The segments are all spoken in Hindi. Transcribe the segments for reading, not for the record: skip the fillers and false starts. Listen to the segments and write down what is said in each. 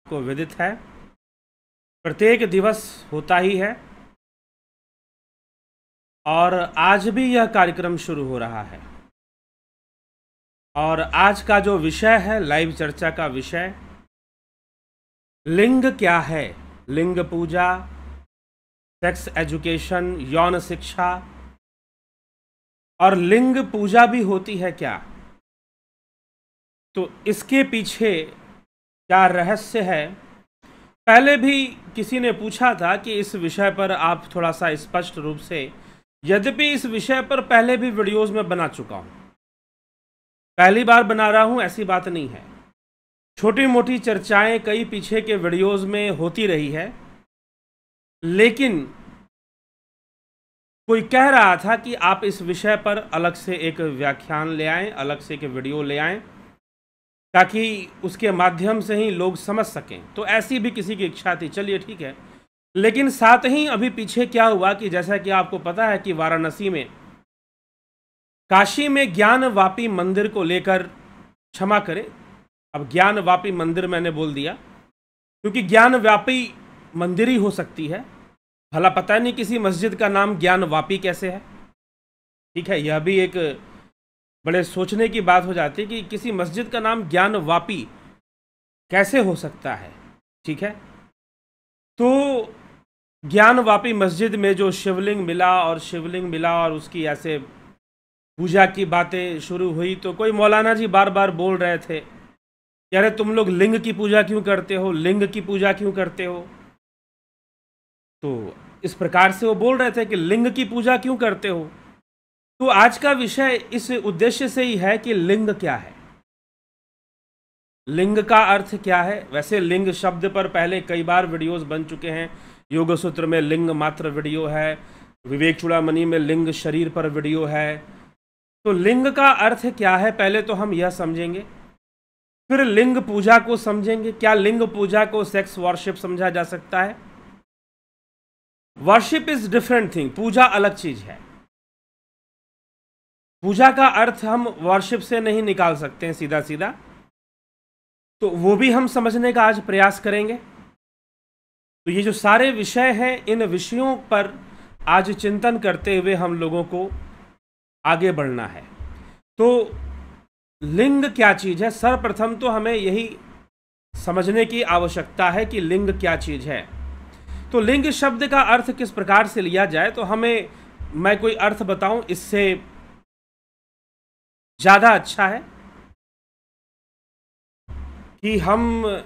को विदित है, प्रत्येक दिवस होता ही है और आज भी यह कार्यक्रम शुरू हो रहा है। और आज का जो विषय है, लाइव चर्चा का विषय, लिंग क्या है, लिंग पूजा, सेक्स एजुकेशन, यौन शिक्षा, और लिंग पूजा भी होती है क्या, तो इसके पीछे क्या रहस्य है। पहले भी किसी ने पूछा था कि इस विषय पर आप थोड़ा सा स्पष्ट रूप से, यद्यपि इस विषय पर पहले भी वीडियोस में बना चुका हूं, पहली बार बना रहा हूं ऐसी बात नहीं है, छोटी मोटी चर्चाएं कई पीछे के वीडियोस में होती रही है, लेकिन कोई कह रहा था कि आप इस विषय पर अलग से एक व्याख्यान ले आएं, अलग से एक वीडियो ले आएं, ताकि उसके माध्यम से ही लोग समझ सकें। तो ऐसी भी किसी की इच्छा थी, चलिए ठीक है। लेकिन साथ ही अभी पीछे क्या हुआ कि जैसा कि आपको पता है कि वाराणसी में, काशी में ज्ञानवापी मंदिर को लेकर, क्षमा करें अब ज्ञानवापी मंदिर मैंने बोल दिया, क्योंकि ज्ञानव्यापी मंदिर ही हो सकती है, भला पता नहीं किसी मस्जिद का नाम ज्ञानवापी कैसे है। ठीक है, यह भी एक बड़े सोचने की बात हो जाती है कि किसी मस्जिद का नाम ज्ञानवापी कैसे हो सकता है। ठीक है, तो ज्ञानवापी मस्जिद में जो शिवलिंग मिला और उसकी ऐसे पूजा की बातें शुरू हुई, तो कोई मौलाना जी बार बार बोल रहे थे कि अरे तुम लोग लिंग की पूजा क्यों करते हो, लिंग की पूजा क्यों करते हो। तो इस प्रकार से वो बोल रहे थे कि लिंग की पूजा क्यों करते हो। तो आज का विषय इस उद्देश्य से ही है कि लिंग क्या है, लिंग का अर्थ क्या है। वैसे लिंग शब्द पर पहले कई बार वीडियोस बन चुके हैं, योग सूत्र में लिंग मात्र वीडियो है, विवेक चूड़ामणि में लिंग शरीर पर वीडियो है। तो लिंग का अर्थ क्या है पहले तो हम यह समझेंगे, फिर लिंग पूजा को समझेंगे। क्या लिंग पूजा को सेक्स वर्शिप समझा जा सकता है? वर्शिप इज डिफरेंट थिंग, पूजा अलग चीज है। पूजा का अर्थ हम वर्शिप से नहीं निकाल सकते हैं सीधा सीधा, तो वो भी हम समझने का आज प्रयास करेंगे। तो ये जो सारे विषय हैं, इन विषयों पर आज चिंतन करते हुए हम लोगों को आगे बढ़ना है। तो लिंग क्या चीज है, सर्वप्रथम तो हमें यही समझने की आवश्यकता है कि लिंग क्या चीज है। तो लिंग शब्द का अर्थ किस प्रकार से लिया जाए, तो मैं कोई अर्थ बताऊं इससे ज्यादा अच्छा है कि हम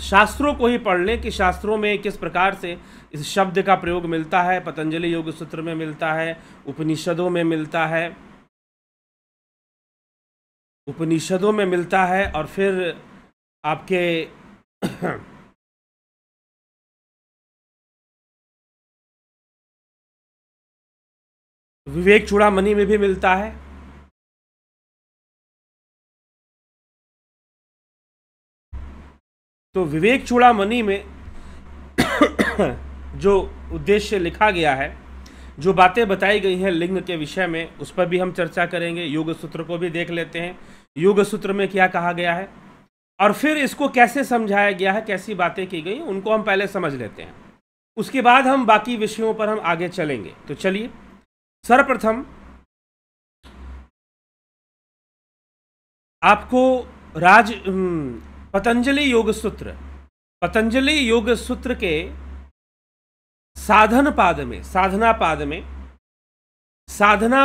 शास्त्रों को ही पढ़ लें कि शास्त्रों में किस प्रकार से इस शब्द का प्रयोग मिलता है। पतंजलि योग सूत्र में मिलता है, उपनिषदों में मिलता है, और फिर आपके विवेक चूड़ामणि में भी मिलता है। तो विवेक चूड़ामणि में जो उद्देश्य लिखा गया है, जो बातें बताई गई हैं लिंग के विषय में, उस पर भी हम चर्चा करेंगे। योग सूत्र को भी देख लेते हैं, योग सूत्र में क्या कहा गया है और फिर इसको कैसे समझाया गया है, कैसी बातें की गई, उनको हम पहले समझ लेते हैं। उसके बाद हम बाकी विषयों पर हम आगे चलेंगे। तो चलिए, सर्वप्रथम आपको पतंजलि योग सूत्र के साधना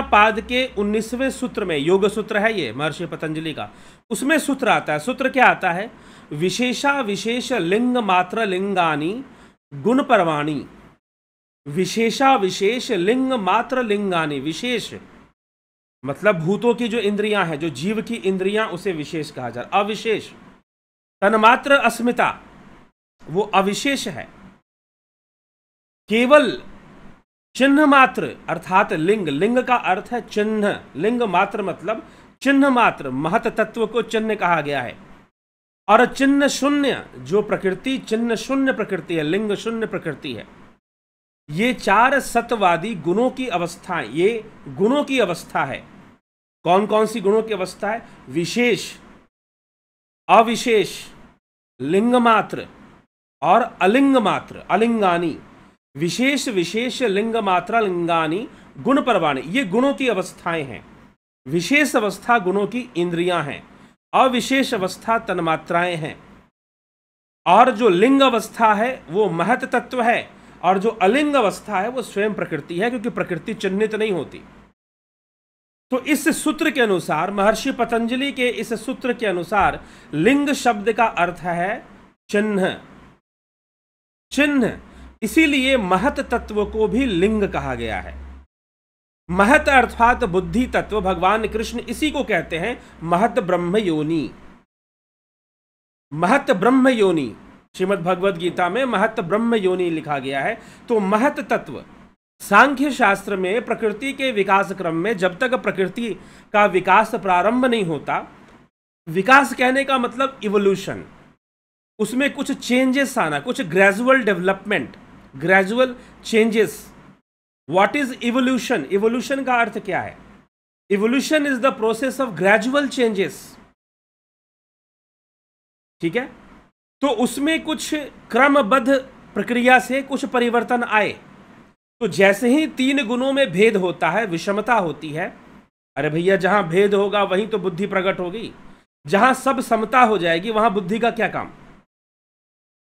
पाद के 19वें सूत्र में, योग सूत्र है ये महर्षि पतंजलि का, उसमें सूत्र आता है। सूत्र क्या आता है? विशेषा विशेष लिंग मात्र लिंगानी गुण परवाणी। विशेषा विशेष लिंग मात्र लिंगानी, विशेष मतलब भूतों की जो इंद्रियां हैं, जो जीव की इंद्रियां, उसे विशेष कहा जाता है। अविशेष तन्मात्र अस्मिता, वो अविशेष है। केवल चिन्ह मात्र अर्थात लिंग का अर्थ है चिन्ह, लिंग मात्र मतलब चिन्ह मात्र, महत तत्व को चिन्ह कहा गया है। और चिन्ह शून्य जो प्रकृति, चिन्ह शून्य प्रकृति है, लिंग शून्य प्रकृति है। ये चार सत्वादी गुणों की अवस्था, ये गुणों की अवस्था है। कौन कौन सी गुणों की अवस्था है? विशेष, अविशेष, लिंग मात्र और अलिंग मात्र अलिंगानी, विशेष विशेष लिंग मात्रा लिंगानी गुण परवाणी, ये गुणों की अवस्थाएं हैं। विशेष अवस्था गुणों की इंद्रियां हैं, अविशेष अवस्था तन्मात्राएं हैं, और जो लिंग अवस्था है वो महत तत्व है, और जो अलिंग अवस्था है वो स्वयं प्रकृति है, क्योंकि प्रकृति चिन्हित नहीं होती। तो इस सूत्र के अनुसार, महर्षि पतंजलि के इस सूत्र के अनुसार, लिंग शब्द का अर्थ है चिन्ह। चिन्ह, इसीलिए महत तत्व को भी लिंग कहा गया है। महत अर्थात बुद्धि तत्व, भगवान कृष्ण इसी को कहते हैं महत ब्रह्म योनि। महत ब्रह्म योनि, श्रीमद् भगवद गीता में महत ब्रह्म योनि लिखा गया है। तो महत तत्व सांख्य शास्त्र में प्रकृति के विकास क्रम में जब तक प्रकृति का विकास प्रारंभ नहीं होता, विकास कहने का मतलब इवोल्यूशन, उसमें कुछ चेंजेस आना, कुछ gradual development, gradual changes. What is evolution? Evolution का अर्थ क्या है? Evolution is the process of gradual changes. ठीक है, तो उसमें कुछ क्रमबद्ध प्रक्रिया से कुछ परिवर्तन आए। तो जैसे ही तीन गुणों में भेद होता है, विषमता होती है, अरे भैया जहां भेद होगा वहीं तो बुद्धि प्रकट होगी। जहां सब समता हो जाएगी वहां बुद्धि का क्या काम?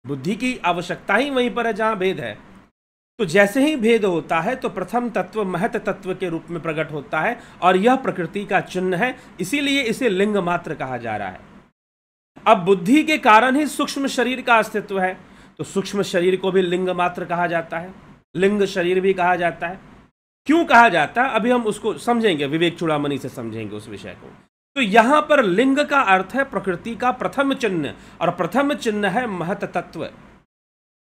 बुद्धि की आवश्यकता ही वहीं पर है जहां भेद है। तो जैसे ही भेद होता है तो प्रथम तत्व महत तत्व के रूप में प्रकट होता है, और यह प्रकृति का चिन्ह है, इसीलिए इसे लिंग मात्र कहा जा रहा है। अब बुद्धि के कारण ही सूक्ष्म शरीर का अस्तित्व है, तो सूक्ष्म शरीर को भी लिंग मात्र कहा जाता है, लिंग शरीर भी कहा जाता है। क्यों कहा जाता है, अभी हम उसको समझेंगे, विवेक चूड़ामणि से समझेंगे उस विषय को। तो यहां पर लिंग का अर्थ है प्रकृति का प्रथम चिन्ह, और प्रथम चिन्ह है महत तत्व।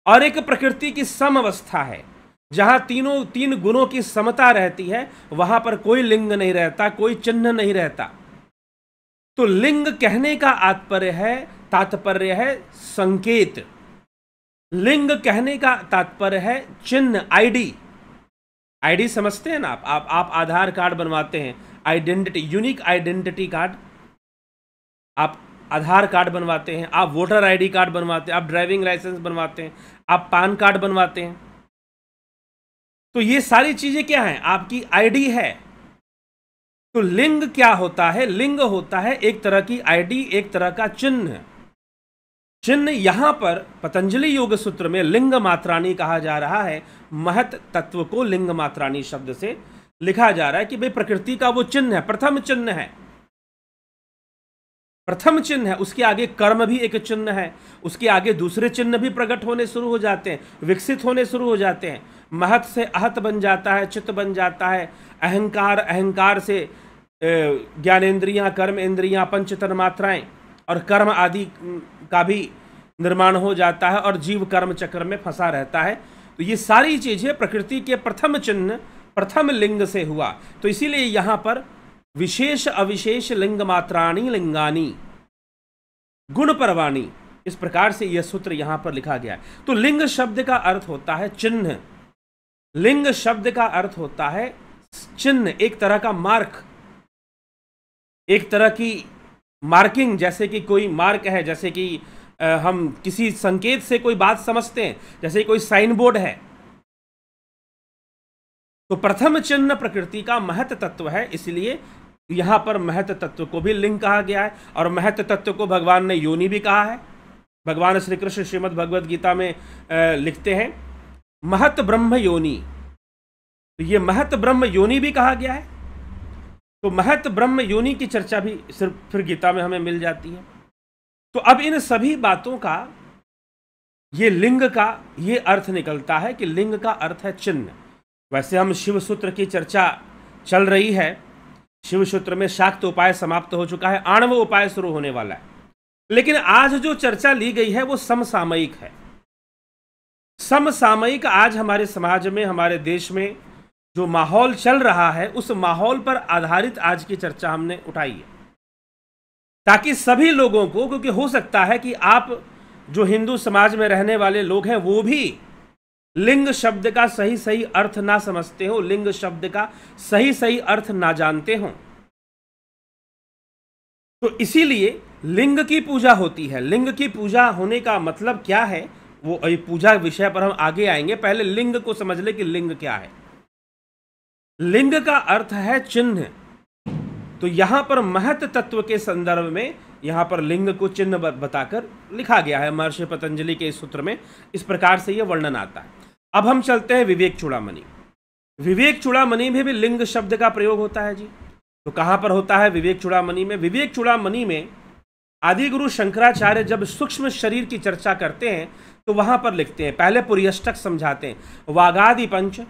और एक प्रकृति की सम अवस्था है, जहां तीन गुणों की समता रहती है, वहां पर कोई लिंग नहीं रहता, कोई चिन्ह नहीं रहता। तो लिंग कहने का तात्पर्य है संकेत। लिंग कहने का तात्पर्य है चिन्ह, आईडी। आईडी समझते हैं ना आप आधार कार्ड बनवाते हैं, आइडेंटिटी, यूनिक आइडेंटिटी कार्ड, आप आधार कार्ड बनवाते हैं, आप वोटर आईडी कार्ड बनवाते हैं, आप ड्राइविंग लाइसेंस बनवाते हैं, आप पान कार्ड बनवाते हैं। तो ये सारी चीजें क्या हैं? आपकी आईडी है। तो लिंग क्या होता है? लिंग होता है एक तरह की आईडी, एक तरह का चिन्ह। चिन्ह यहां पर पतंजलि योग सूत्र में लिंग मात्राणी कहा जा रहा है। महत तत्व को लिंग मात्राणी शब्द से लिखा जा रहा है कि भाई प्रकृति का वो चिन्ह है, प्रथम चिन्ह है, प्रथम चिन्ह है। उसके आगे कर्म भी एक चिन्ह है, उसके आगे दूसरे चिन्ह भी प्रकट होने शुरू हो जाते हैं, विकसित होने शुरू हो जाते हैं। महत से अहत बन जाता है, चित्त बन जाता है, अहंकार, अहंकार से ज्ञानेंद्रियां, कर्म इंद्रियां, पंच तन्मात्राएं और कर्म आदि का भी निर्माण हो जाता है, और जीव कर्म चक्र में फंसा रहता है। तो ये सारी चीजें प्रकृति के प्रथम चिन्ह, प्रथम लिंग से हुआ। तो इसीलिए यहां पर विशेष अविशेष लिंग मात्राणी लिंगानी गुण परवाणी, इस प्रकार से यह सूत्र यहां पर लिखा गया है। तो लिंग शब्द का अर्थ होता है चिन्ह। लिंग शब्द का अर्थ होता है चिन्ह, एक तरह का मार्क, एक तरह की मार्किंग। जैसे कि कोई मार्क है, जैसे कि हम किसी संकेत से कोई बात समझते हैं, जैसे कोई साइन बोर्ड है। तो प्रथम चिन्ह प्रकृति का महत तत्व है, इसलिए यहां पर महत तत्व को भी लिंग कहा गया है। और महत तत्व को भगवान ने योनि भी कहा है। भगवान श्री कृष्ण श्रीमद् भगवद गीता में लिखते हैं महत ब्रह्म योनि। तो ये महत ब्रह्म योनि भी कहा गया है। तो महत ब्रह्म योनि की चर्चा भी सिर्फ फिर गीता में हमें मिल जाती है। तो अब इन सभी बातों का, ये लिंग का ये अर्थ निकलता है कि लिंग का अर्थ है चिन्ह। वैसे हम शिव सूत्र की चर्चा चल रही है, शिव सूत्र में शाक्त उपाय समाप्त हो चुका है, आणव उपाय शुरू होने वाला है। लेकिन आज जो चर्चा ली गई है वो समसामयिक है। समसामयिक आज हमारे समाज में, हमारे देश में जो माहौल चल रहा है, उस माहौल पर आधारित आज की चर्चा हमने उठाई है, ताकि सभी लोगों को, क्योंकि हो सकता है कि आप जो हिंदू समाज में रहने वाले लोग हैं वो भी लिंग शब्द का सही सही अर्थ ना समझते हो, लिंग शब्द का सही सही अर्थ ना जानते हो। तो इसीलिए लिंग की पूजा होती है। लिंग की पूजा होने का मतलब क्या है वो पूजा विषय पर हम आगे आएंगे, पहले लिंग को समझ ले कि लिंग क्या है। लिंग का अर्थ है चिन्ह। तो यहां पर महत तत्व के संदर्भ में यहां पर लिंग को चिन्ह बताकर लिखा गया है महर्षि पतंजलि के इस सूत्र में। इस प्रकार से यह वर्णन आता है। अब हम चलते हैं विवेक चूड़ामणि। विवेक चूड़ामणि में भी लिंग शब्द का प्रयोग होता है जी। तो कहां पर होता है विवेक चूड़ामणि में? विवेक चूड़ामणि में आदिगुरु शंकराचार्य जब सूक्ष्म शरीर की चर्चा करते हैं तो वहां पर लिखते हैं, पहले पुर्यष्टक समझाते हैं। वागादि पंच,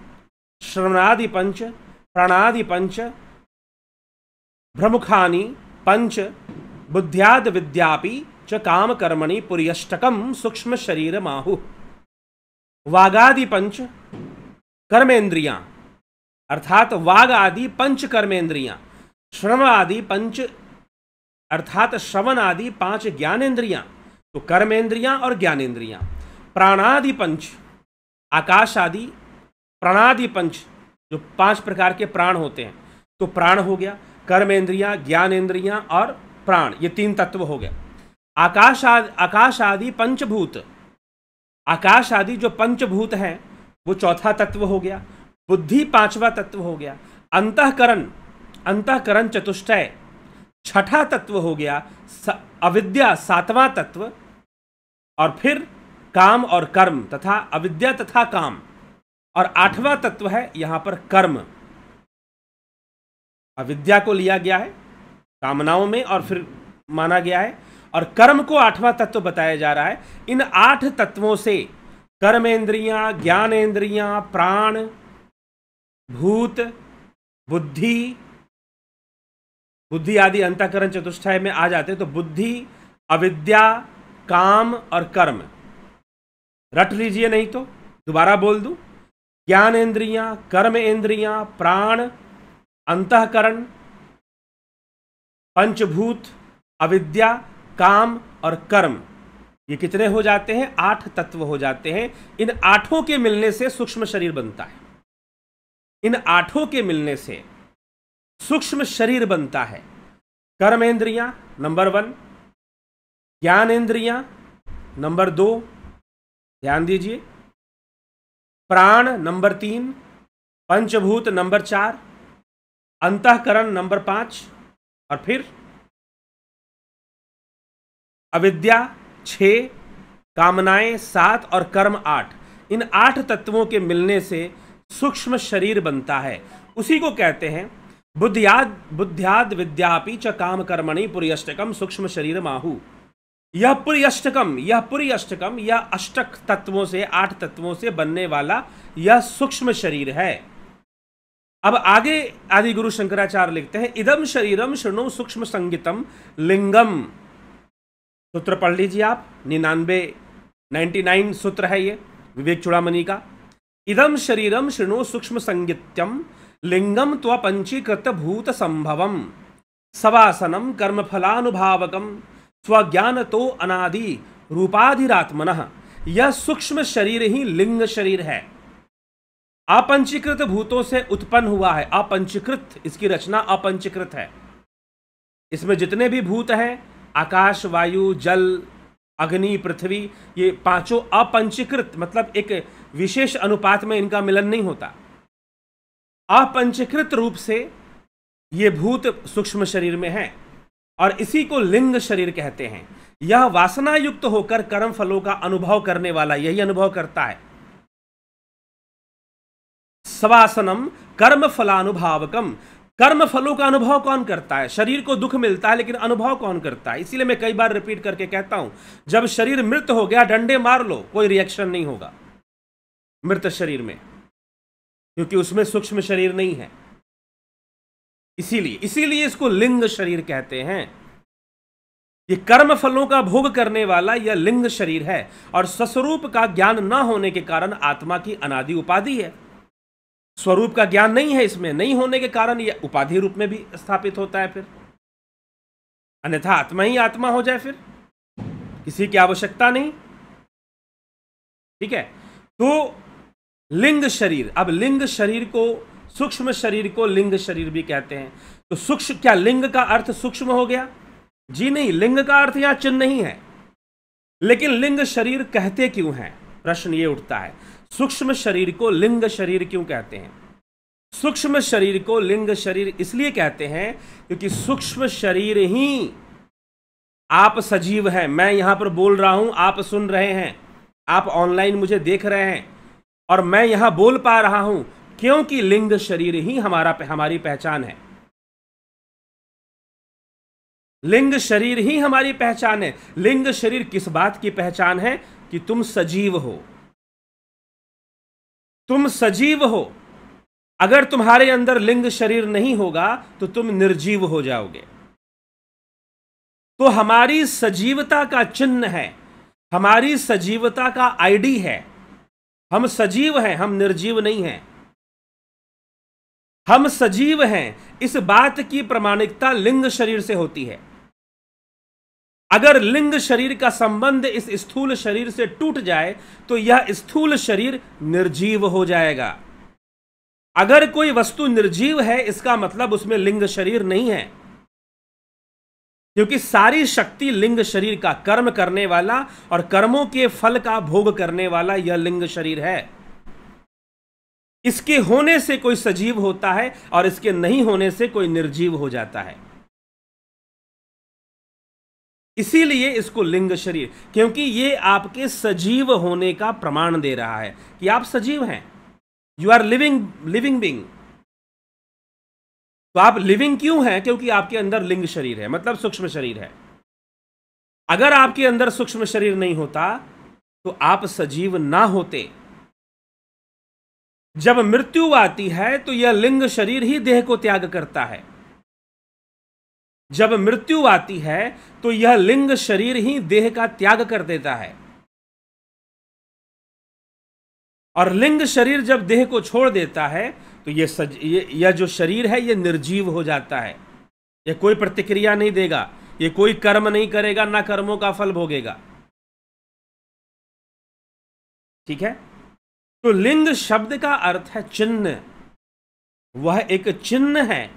श्रवणादि पंच, प्राणादि पंच, भ्रमुखानि पंच, बुद्ध्याद विद्यापि च काम कर्मणि पुर्यष्टकम सूक्ष्म शरीर माहु। वागादि पंच कर्मेंद्रियां अर्थात वाग आदि पंच कर्मेंद्रियां, श्रवण आदि पंच अर्थात श्रवण आदि 5 ज्ञानेंद्रियां, तो कर्मेंद्रियां और ज्ञानेंद्रियां। प्राणादि पंच आकाश आदि, प्राणादि पंच जो 5 प्रकार के प्राण होते हैं, तो प्राण हो गया, कर्मेंद्रियां, ज्ञानेंद्रियां और प्राण, ये 3 तत्व हो गया। आकाश आदि पंचभूत, आकाश आदि जो पंचभूत हैं वो चौथा तत्व हो गया। बुद्धि 5वां तत्व हो गया। अंतःकरण, अंतःकरण चतुष्टय छठा तत्व हो गया। अविद्या 7वां तत्व, और फिर काम और कर्म तथा अविद्या तथा काम, और 8वां तत्व है यहां पर कर्म। अविद्या को लिया गया है कामनाओं में और फिर माना गया है, और कर्म को 8वां तत्व बताया जा रहा है। इन 8 तत्वों से कर्मेंद्रियां, ज्ञानेंद्रियां, प्राण, भूत, बुद्धि, बुद्धि आदि अंतःकरण चतुष्टय में आ जाते, तो बुद्धि, अविद्या, काम और कर्म रट लीजिए, नहीं तो दोबारा बोल दूं। ज्ञानेंद्रियां, कर्मेंद्रियां, प्राण, अंतःकरण, पंचभूत, अविद्या, काम और कर्म, ये कितने हो जाते हैं? 8 तत्व हो जाते हैं। इन 8 के मिलने से सूक्ष्म शरीर बनता है। इन 8 के मिलने से सूक्ष्म शरीर बनता है। कर्मेंद्रियां नंबर 1, ज्ञानेंद्रियां नंबर 2, ध्यान दीजिए, प्राण नंबर 3, पंचभूत नंबर 4, अंतःकरण नंबर 5, और फिर अविद्या 6, कामनाएं 7 और कर्म 8। इन 8 तत्वों के मिलने से सूक्ष्म शरीर बनता है। उसी को कहते हैं बुद्ध्याद विद्यापि च काम कर्मणि पुर्यष्टकम सूक्ष्म शरीर माहु। यह पुर्यष्टकम, यह अष्टक तत्वों से, 8 तत्वों से बनने वाला यह सूक्ष्म शरीर है। अब आगे आदि गुरु शंकराचार्य लिखते हैं, इदम शरीरम शृणु सूक्ष्म संगितम लिंगम। सूत्र पढ़ लीजिए आप, 99 सूत्र है ये विवेक चूड़ामणि का। इदम शरीरम शृणु सूक्ष्म संगित्यम लिंगम त्व पंचीकृत भूत संभवम सवासनम कर्मफलानुभावकम स्वज्ञान तो अनादि रूपाधिरात्मनः। यह सूक्ष्म शरीर ही लिंग शरीर है। अपंचीकृत भूतों से उत्पन्न हुआ है। अपंचीकृत, इसकी रचना अपंचीकृत है। इसमें जितने भी भूत हैं, आकाश, वायु, जल, अग्नि, पृथ्वी, ये 5 अपंचीकृत, मतलब एक विशेष अनुपात में इनका मिलन नहीं होता। अपंचीकृत रूप से ये भूत सूक्ष्म शरीर में है और इसी को लिंग शरीर कहते हैं। यह वासना युक्त होकर कर्म फलों का अनुभव करने वाला यही अनुभव करता है। सवासनम कर्म फलानुभावकम, कर्म फलों का अनुभव कौन करता है? शरीर को दुख मिलता है लेकिन अनुभव कौन करता है? इसीलिए मैं कई बार रिपीट करके कहता हूं, जब शरीर मृत हो गया डंडे मार लो, कोई रिएक्शन नहीं होगा मृत शरीर में, क्योंकि उसमें सूक्ष्म शरीर नहीं है। इसीलिए इसको लिंग शरीर कहते हैं। ये कर्म फलों का भोग करने वाला यह लिंग शरीर है और स्वस्वरूप का ज्ञान न होने के कारण आत्मा की अनादि उपाधि है। स्वरूप का ज्ञान नहीं है इसमें, नहीं होने के कारण यह उपाधि रूप में भी स्थापित होता है। फिर अन्यथा आत्मा ही आत्मा हो जाए, फिर किसी की आवश्यकता नहीं। ठीक है, तो लिंग शरीर, अब लिंग शरीर को, सूक्ष्म शरीर को लिंग शरीर भी कहते हैं। तो सूक्ष्म, क्या लिंग का अर्थ सूक्ष्म हो गया? जी नहीं, लिंग का अर्थ यहां चिन्ह नहीं है। लेकिन लिंग शरीर कहते क्यों हैं? प्रश्न ये उठता है, सूक्ष्म शरीर को लिंग शरीर क्यों कहते हैं? सूक्ष्म शरीर को लिंग शरीर इसलिए कहते हैं क्योंकि सूक्ष्म शरीर ही, आप सजीव हैं, मैं यहां पर बोल रहा हूं, आप सुन रहे हैं, आप ऑनलाइन मुझे देख रहे हैं और मैं यहां बोल पा रहा हूं, क्योंकि लिंग शरीर ही हमारी पहचान है। लिंग शरीर ही हमारी पहचान है। लिंग शरीर किस बात की पहचान है? कि तुम सजीव हो, तुम सजीव हो। अगर तुम्हारे अंदर लिंग शरीर नहीं होगा तो तुम निर्जीव हो जाओगे। तो हमारी सजीवता का चिन्ह है, हमारी सजीवता का आईडी है, हम सजीव हैं, हम निर्जीव नहीं हैं, हम सजीव हैं। इस बात की प्रामाणिकता लिंग शरीर से होती है। अगर लिंग शरीर का संबंध इस स्थूल शरीर से टूट जाए तो यह स्थूल शरीर निर्जीव हो जाएगा। अगर कोई वस्तु निर्जीव है इसका मतलब उसमें लिंग शरीर नहीं है, क्योंकि सारी शक्ति लिंग शरीर का, कर्म करने वाला और कर्मों के फल का भोग करने वाला यह लिंग शरीर है। इसके होने से कोई सजीव होता है और इसके नहीं होने से कोई निर्जीव हो जाता है। इसीलिए इसको लिंग शरीर, क्योंकि ये आपके सजीव होने का प्रमाण दे रहा है कि आप सजीव हैं, यू आर लिविंग बीइंग। तो आप लिविंग क्यों हैं? क्योंकि आपके अंदर लिंग शरीर है, मतलब सूक्ष्म शरीर है। अगर आपके अंदर सूक्ष्म शरीर नहीं होता तो आप सजीव ना होते। जब मृत्यु आती है तो यह लिंग शरीर ही देह को त्याग करता है। जब मृत्यु आती है तो यह लिंग शरीर ही देह का त्याग कर देता है, और लिंग शरीर जब देह को छोड़ देता है तो यह जो शरीर है यह निर्जीव हो जाता है। यह कोई प्रतिक्रिया नहीं देगा, यह कोई कर्म नहीं करेगा, ना कर्मों का फल भोगेगा। ठीक है? तो लिंग शब्द का अर्थ है चिन्ह। वह एक चिन्ह है,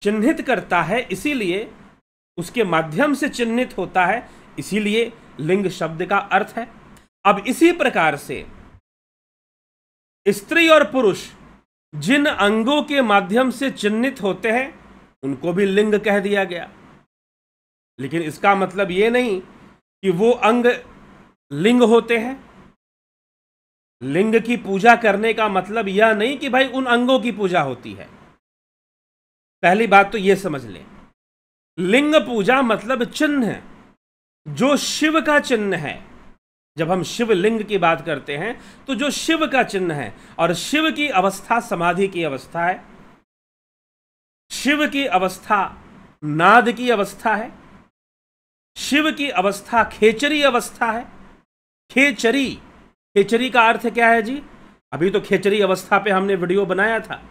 चिन्हित करता है, इसीलिए उसके माध्यम से चिन्हित होता है, इसीलिए लिंग शब्द का अर्थ है। अब इसी प्रकार से स्त्री और पुरुष जिन अंगों के माध्यम से चिन्हित होते हैं उनको भी लिंग कह दिया गया। लेकिन इसका मतलब यह नहीं कि वो अंग लिंग होते हैं। लिंग की पूजा करने का मतलब यह नहीं कि भाई उन अंगों की पूजा होती है। पहली बात तो यह समझ लें, लिंग पूजा मतलब चिन्ह, जो शिव का चिन्ह है। जब हम शिव लिंग की बात करते हैं तो जो शिव का चिन्ह है, और शिव की अवस्था समाधि की अवस्था है, शिव की अवस्था नाद की अवस्था है, शिव की अवस्था खेचरी अवस्था है। खेचरी का अर्थ क्या है जी? अभी तो खेचरी अवस्था पे हमने वीडियो बनाया था।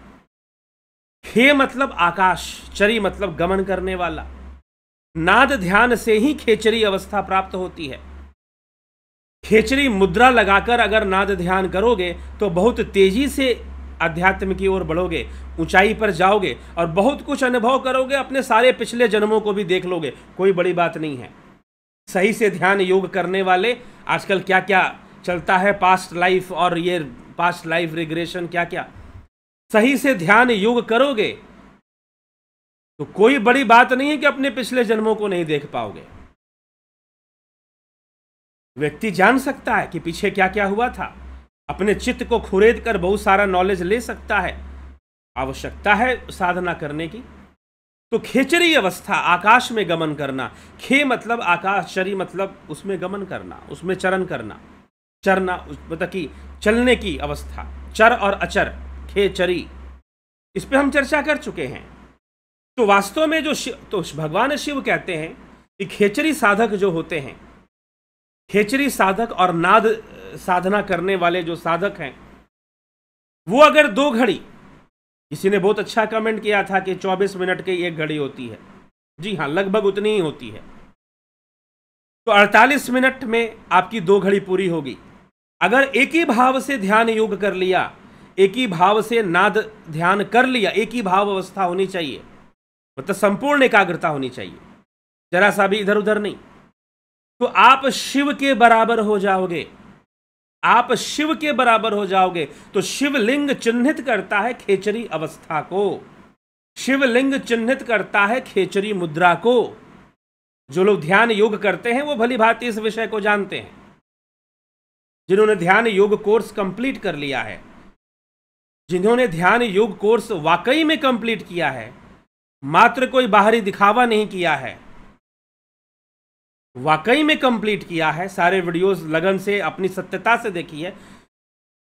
खे मतलब आकाश, चरी मतलब गमन करने वाला। नाद ध्यान से ही खेचरी अवस्था प्राप्त होती है। खेचरी मुद्रा लगाकर अगर नाद ध्यान करोगे तो बहुत तेजी से अध्यात्म की ओर बढ़ोगे, ऊंचाई पर जाओगे और बहुत कुछ अनुभव करोगे, अपने सारे पिछले जन्मों को भी देख लोगे। कोई बड़ी बात नहीं है। सही से ध्यान योग करने वाले, आजकल क्या क्या चलता है, पास्ट लाइफ और ये पास्ट लाइफ रिग्रेशन, क्या क्या, सही से ध्यान योग करोगे तो कोई बड़ी बात नहीं है कि अपने पिछले जन्मों को नहीं देख पाओगे। व्यक्ति जान सकता है कि पीछे क्या क्या हुआ था, अपने चित्त को खुरेद कर बहुत सारा नॉलेज ले सकता है। आवश्यकता है साधना करने की। तो खेचरी अवस्था, आकाश में गमन करना। खे मतलब आकाश, चरी मतलब उसमें गमन करना, उसमें चरण करना, चरना मतलब कि चलने की अवस्था। चर और अचर, खेचरी, इस पे हम चर्चा कर चुके हैं। तो वास्तव में तो भगवान शिव कहते हैं कि खेचरी साधक जो होते हैं, खेचरी साधक और नाद साधना करने वाले जो साधक हैं, वो अगर 2 घड़ी, किसी ने बहुत अच्छा कमेंट किया था कि 24 मिनट की 1 घड़ी होती है। जी हाँ, लगभग उतनी ही होती है। तो 48 मिनट में आपकी 2 घड़ी पूरी होगी। अगर एक ही भाव से ध्यान योग कर लिया, एक ही भाव से नाद ध्यान कर लिया, एक ही भाव अवस्था होनी चाहिए, मतलब संपूर्ण एकाग्रता होनी चाहिए, जरा सा भी इधर उधर नहीं, तो आप शिव के बराबर हो जाओगे। आप शिव के बराबर हो जाओगे। तो शिवलिंग चिन्हित करता है खेचरी अवस्था को, शिवलिंग चिन्हित करता है खेचरी मुद्रा को। जो लोग ध्यान योग करते हैं वो भली भांति इस विषय को जानते हैं। जिन्होंने ध्यान योग कोर्स कंप्लीट कर लिया है, जिन्होंने ध्यान योग कोर्स वाकई में कंप्लीट किया है, मात्र कोई बाहरी दिखावा नहीं किया है, वाकई में कंप्लीट किया है, सारे वीडियोस लगन से अपनी सत्यता से देखी है।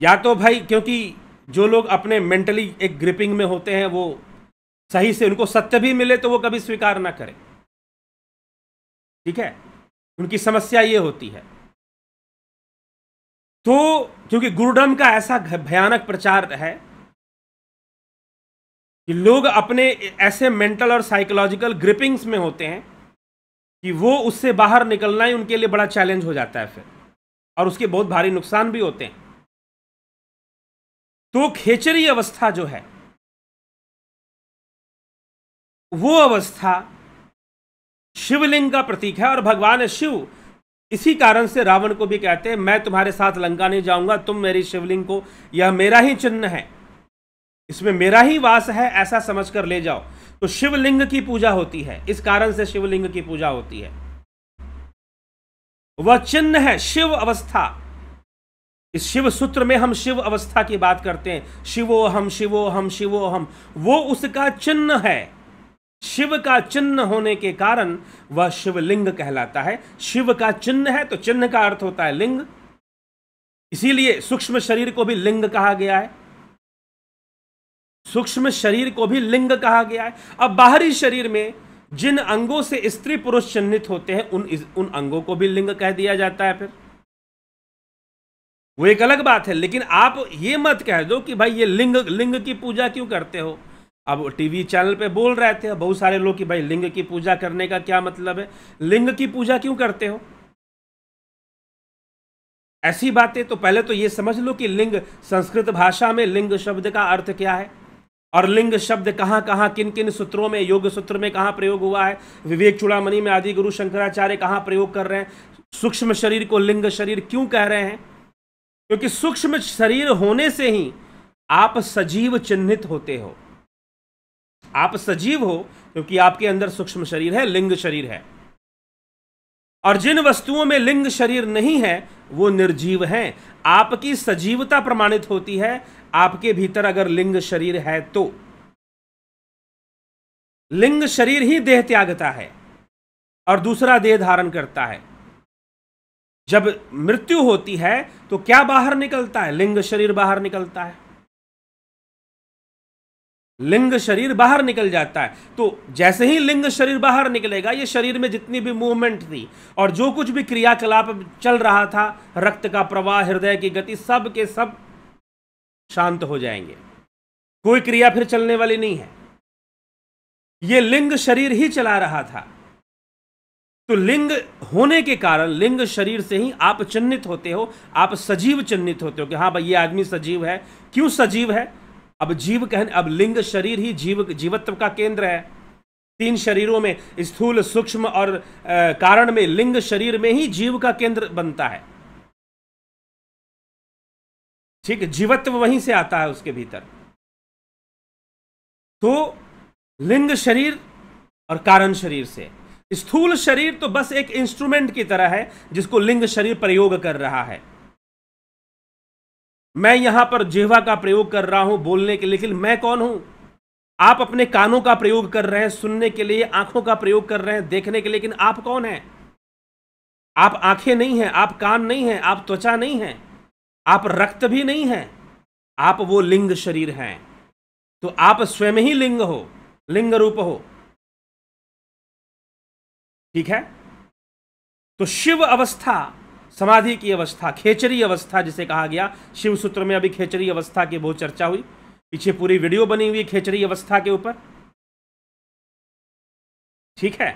या तो भाई क्योंकि जो लोग अपने मेंटली एक ग्रिपिंग में होते हैं वो सही से उनको सत्य भी मिले तो वो कभी स्वीकार ना करें, ठीक है, उनकी समस्या ये होती है। तो क्योंकि गुरुडम का ऐसा भयानक प्रचार है कि लोग अपने ऐसे मेंटल और साइकोलॉजिकल ग्रिपिंग्स में होते हैं कि वो उससे बाहर निकलना ही उनके लिए बड़ा चैलेंज हो जाता है फिर, और उसके बहुत भारी नुकसान भी होते हैं। तो खेचरी अवस्था जो है वो अवस्था शिवलिंग का प्रतीक है। और भगवान शिव इसी कारण से रावण को भी कहते हैं मैं तुम्हारे साथ लंका नहीं जाऊंगा, तुम मेरी शिवलिंग को, यह मेरा ही चिन्ह है, इसमें मेरा ही वास है, ऐसा समझकर ले जाओ। तो शिवलिंग की पूजा होती है, इस कारण से शिवलिंग की पूजा होती है। वह चिन्ह है शिव अवस्था। इस शिव सूत्र में हम शिव अवस्था की बात करते हैं, शिवोहम शिवोहम शिवोहम, वो उसका चिन्ह है। शिव का चिन्ह होने के कारण वह शिवलिंग कहलाता है। शिव का चिन्ह है तो चिन्ह का अर्थ होता है लिंग, इसीलिए सूक्ष्म शरीर को भी लिंग कहा गया है, सूक्ष्म शरीर को भी लिंग कहा गया है। अब बाहरी शरीर में जिन अंगों से स्त्री पुरुष चिन्हित होते हैं उन अंगों को भी लिंग कह दिया जाता है। फिर वो एक अलग बात है, लेकिन आप ये मत कह दो कि भाई ये लिंग की पूजा क्यों करते हो। अब टीवी चैनल पे बोल रहे थे बहुत सारे लोग कि भाई लिंग की पूजा करने का क्या मतलब है, लिंग की पूजा क्यों करते हो। ऐसी बातें तो पहले तो ये समझ लो कि लिंग, संस्कृत भाषा में लिंग शब्द का अर्थ क्या है, और लिंग शब्द कहाँ कहाँ किन किन सूत्रों में, योग सूत्र में कहाँ प्रयोग हुआ है, विवेक चूड़ामणि में आदि गुरु शंकराचार्य कहाँ प्रयोग कर रहे हैं। सूक्ष्म शरीर को लिंग शरीर क्यों कह रहे हैं, क्योंकि सूक्ष्म शरीर होने से ही आप सजीव चिन्हित होते हो। आप सजीव हो क्योंकि आपके अंदर सूक्ष्म शरीर है, लिंग शरीर है। और जिन वस्तुओं में लिंग शरीर नहीं है वो निर्जीव हैं। आपकी सजीवता प्रमाणित होती है आपके भीतर अगर लिंग शरीर है तो। लिंग शरीर ही देह त्यागता है और दूसरा देह धारण करता है। जब मृत्यु होती है तो क्या बाहर निकलता है, लिंग शरीर बाहर निकलता है, लिंग शरीर बाहर निकल जाता है। तो जैसे ही लिंग शरीर बाहर निकलेगा, ये शरीर में जितनी भी मूवमेंट थी और जो कुछ भी क्रियाकलाप चल रहा था, रक्त का प्रवाह, हृदय की गति, सब के सब शांत हो जाएंगे, कोई क्रिया फिर चलने वाली नहीं है। ये लिंग शरीर ही चला रहा था। तो लिंग होने के कारण, लिंग शरीर से ही आप चिन्हित होते हो, आप सजीव चिन्हित होते हो कि हाँ भाई ये आदमी सजीव है। क्यों सजीव है, अब जीव कहने, अब लिंग शरीर ही जीवत्व का केंद्र है। तीन शरीरों में, स्थूल, सूक्ष्म और कारण में, लिंग शरीर में ही जीव का केंद्र बनता है। ठीक है, जीवत्व वहीं से आता है उसके भीतर। तो लिंग शरीर और कारण शरीर से, स्थूल शरीर तो बस एक इंस्ट्रूमेंट की तरह है जिसको लिंग शरीर प्रयोग कर रहा है। मैं यहां पर जिह्वा का प्रयोग कर रहा हूं बोलने के लिए, लेकिन मैं कौन हूं। आप अपने कानों का प्रयोग कर रहे हैं सुनने के लिए, आंखों का प्रयोग कर रहे हैं देखने के लिए, लेकिन आप कौन हैं। आप आंखें नहीं हैं, आप कान नहीं हैं, आप त्वचा नहीं हैं, आप रक्त भी नहीं हैं, आप वो लिंग शरीर हैं। तो आप स्वयं ही लिंग हो, लिंग रूप हो। ठीक है। तो शिव अवस्था, समाधि की अवस्था, खेचरी अवस्था जिसे कहा गया, शिव सूत्र में अभी खेचरी अवस्था की बहुत चर्चा हुई, पीछे पूरी वीडियो बनी हुई खेचरी अवस्था के ऊपर। ठीक है।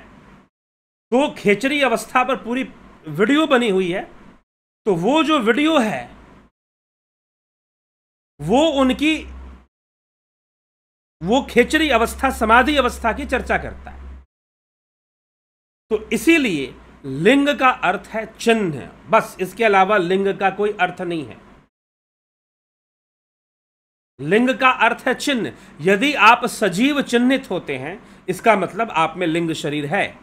तो खेचरी अवस्था पर पूरी वीडियो बनी हुई है। तो वो जो वीडियो है वो खेचरी अवस्था, समाधि अवस्था की चर्चा करता है। तो इसीलिए लिंग का अर्थ है चिन्ह, बस, इसके अलावा लिंग का कोई अर्थ नहीं है। लिंग का अर्थ है चिन्ह। यदि आप सजीव चिन्हित होते हैं, इसका मतलब आप में लिंग शरीर है।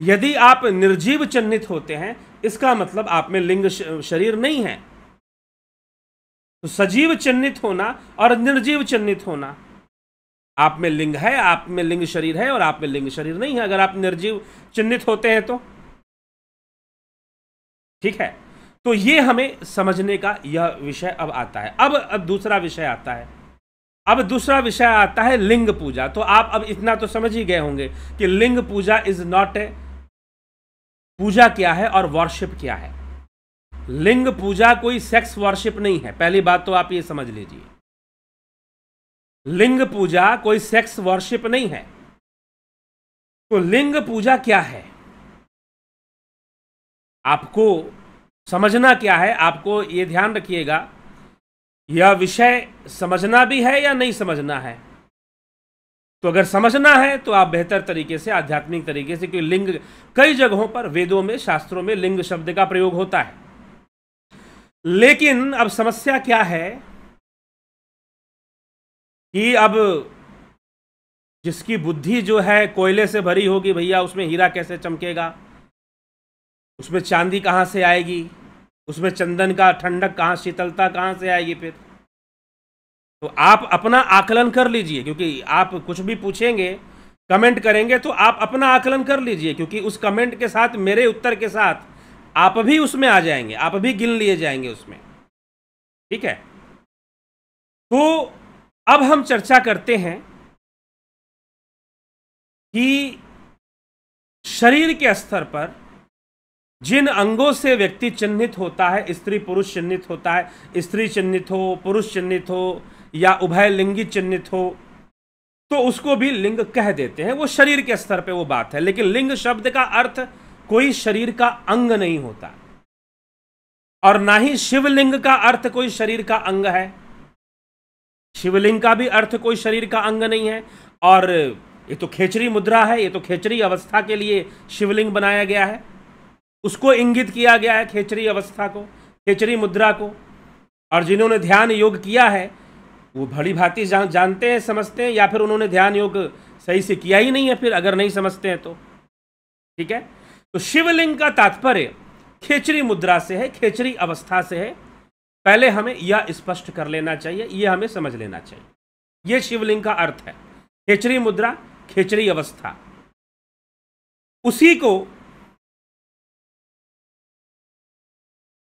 यदि आप निर्जीव चिन्हित होते हैं, इसका मतलब आप में लिंग शरीर नहीं है। तो सजीव चिन्हित होना और निर्जीव चिन्हित होना, आप में लिंग है, आप में लिंग शरीर है, और आप में लिंग शरीर नहीं है अगर आप निर्जीव चिन्हित होते हैं तो। ठीक है, तो ये हमें समझने का यह विषय अब आता है। अब दूसरा विषय आता है। अब दूसरा विषय आता है लिंग पूजा। तो आप अब इतना तो समझ ही गए होंगे कि लिंग पूजा इज नॉट ए, पूजा क्या है और वर्शिप क्या है। लिंग पूजा कोई सेक्स वर्शिप नहीं है, पहली बात तो आप ये समझ लीजिए। लिंग पूजा कोई सेक्स वर्शिप नहीं है। तो लिंग पूजा क्या है, आपको समझना क्या है, आपको यह ध्यान रखिएगा, यह विषय समझना भी है या नहीं समझना है। तो अगर समझना है तो आप बेहतर तरीके से, आध्यात्मिक तरीके से, क्योंकि लिंग कई जगहों पर वेदों में, शास्त्रों में लिंग शब्द का प्रयोग होता है। लेकिन अब समस्या क्या है कि अब जिसकी बुद्धि जो है कोयले से भरी होगी, भैया उसमें हीरा कैसे चमकेगा, उसमें चांदी कहाँ से आएगी, उसमें चंदन का ठंडक कहाँ, शीतलता कहाँ से आएगी फिर। तो आप अपना आकलन कर लीजिए, क्योंकि आप कुछ भी पूछेंगे, कमेंट करेंगे, तो आप अपना आकलन कर लीजिए, क्योंकि उस कमेंट के साथ, मेरे उत्तर के साथ आप भी उसमें आ जाएंगे, आप भी गिन लिए जाएंगे उसमें। ठीक है, तो अब हम चर्चा करते हैं कि शरीर के स्तर पर जिन अंगों से व्यक्ति चिन्हित होता है, स्त्री पुरुष चिन्हित होता है, स्त्री चिन्हित हो, पुरुष चिन्हित हो, या उभय लिंगी चिन्हित हो, तो उसको भी लिंग कह देते हैं। वो शरीर के स्तर पे वो बात है। लेकिन लिंग शब्द का अर्थ कोई शरीर का अंग नहीं होता, और ना ही शिवलिंग का अर्थ कोई शरीर का अंग है। शिवलिंग का भी अर्थ कोई शरीर का अंग नहीं है। और ये तो खेचरी मुद्रा है, ये तो खेचरी अवस्था के लिए शिवलिंग बनाया गया है, उसको इंगित किया गया है, खेचरी अवस्था को, खेचरी मुद्रा को। और जिन्होंने ध्यान योग किया है वो भली भांति जानते हैं, समझते हैं, या फिर उन्होंने ध्यान योग सही से किया ही नहीं है, फिर अगर नहीं समझते हैं तो। ठीक है, तो शिवलिंग का तात्पर्य खेचरी मुद्रा से है, खेचरी अवस्था से है। पहले हमें यह स्पष्ट कर लेना चाहिए, यह हमें समझ लेना चाहिए। यह शिवलिंग का अर्थ है, खेचरी मुद्रा, खेचरी अवस्था। उसी को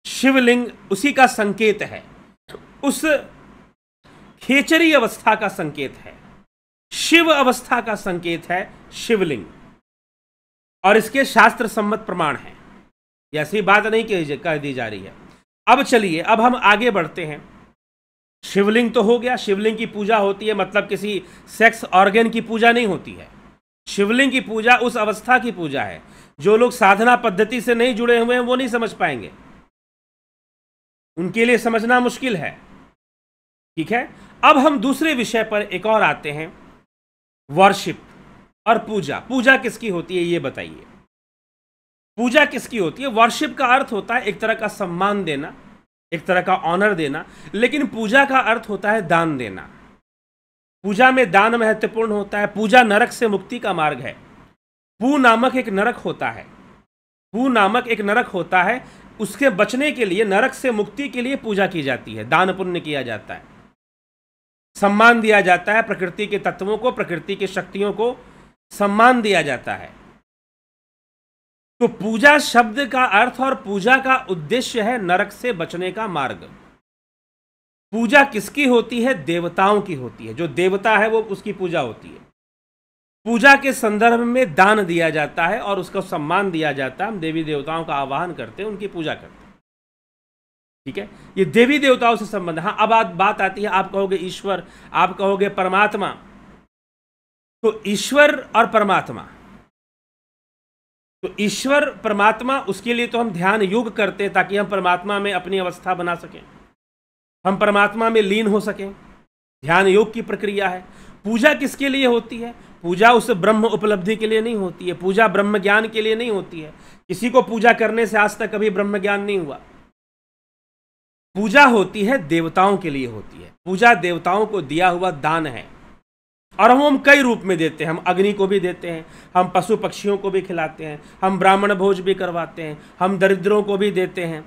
शिवलिंग, उसी का संकेत है, उस खेचरी अवस्था का संकेत है, शिव अवस्था का संकेत है शिवलिंग। और इसके शास्त्र सम्मत प्रमाण हैं, ऐसी बात नहीं कह दी जा रही है। अब चलिए, अब हम आगे बढ़ते हैं। शिवलिंग तो हो गया, शिवलिंग की पूजा होती है, मतलब किसी सेक्स ऑर्गन की पूजा नहीं होती है। शिवलिंग की पूजा उस अवस्था की पूजा है। जो लोग साधना पद्धति से नहीं जुड़े हुए हैं वो नहीं समझ पाएंगे, उनके लिए समझना मुश्किल है। ठीक है, अब हम दूसरे विषय पर एक और आते हैं, वर्शिप और पूजा। पूजा किसकी होती है ये बताइए, पूजा किसकी होती है? वर्शिप का अर्थ होता है एक तरह का सम्मान देना, एक तरह का ऑनर देना, लेकिन पूजा का अर्थ होता है दान देना। पूजा में दान महत्वपूर्ण होता है। पूजा नरक से मुक्ति का मार्ग है। पू नामक एक नरक होता है, पू नामक एक नरक होता है, उसके बचने के लिए, नरक से मुक्ति के लिए पूजा की जाती है, दान पुण्य किया जाता है, सम्मान दिया जाता है, प्रकृति के तत्वों को, प्रकृति की शक्तियों को सम्मान दिया जाता है। तो पूजा शब्द का अर्थ और पूजा का उद्देश्य है नरक से बचने का मार्ग। पूजा किसकी होती है? देवताओं की होती है। जो देवता है वो, उसकी पूजा होती है। पूजा के संदर्भ में दान दिया जाता है और उसका सम्मान दिया जाता है। हम देवी देवताओं का आवाहन करते हैं, उनकी पूजा करते हैं। ठीक है, ये देवी देवताओं से संबंध। हाँ, अब बात आती है, आप कहोगे ईश्वर, आप कहोगे परमात्मा। तो ईश्वर और परमात्मा, तो ईश्वर परमात्मा, उसके लिए तो हम ध्यान योग करते हैं ताकि हम परमात्मा में अपनी अवस्था बना सकें, हम परमात्मा में लीन हो सकें। ध्यान योग की प्रक्रिया है। पूजा किसके लिए होती है? पूजा उस ब्रह्म उपलब्धि के लिए नहीं होती है, पूजा ब्रह्म ज्ञान के लिए नहीं होती है। किसी को पूजा करने से आज तक कभी ब्रह्म ज्ञान नहीं हुआ। पूजा होती है देवताओं के लिए होती है, पूजा देवताओं को दिया हुआ दान है। और हम कई रूप में देते हैं, हम अग्नि को भी देते हैं, हम पशु पक्षियों को भी खिलाते हैं, हम ब्राह्मण भोज भी करवाते हैं, हम दरिद्रों को भी देते हैं,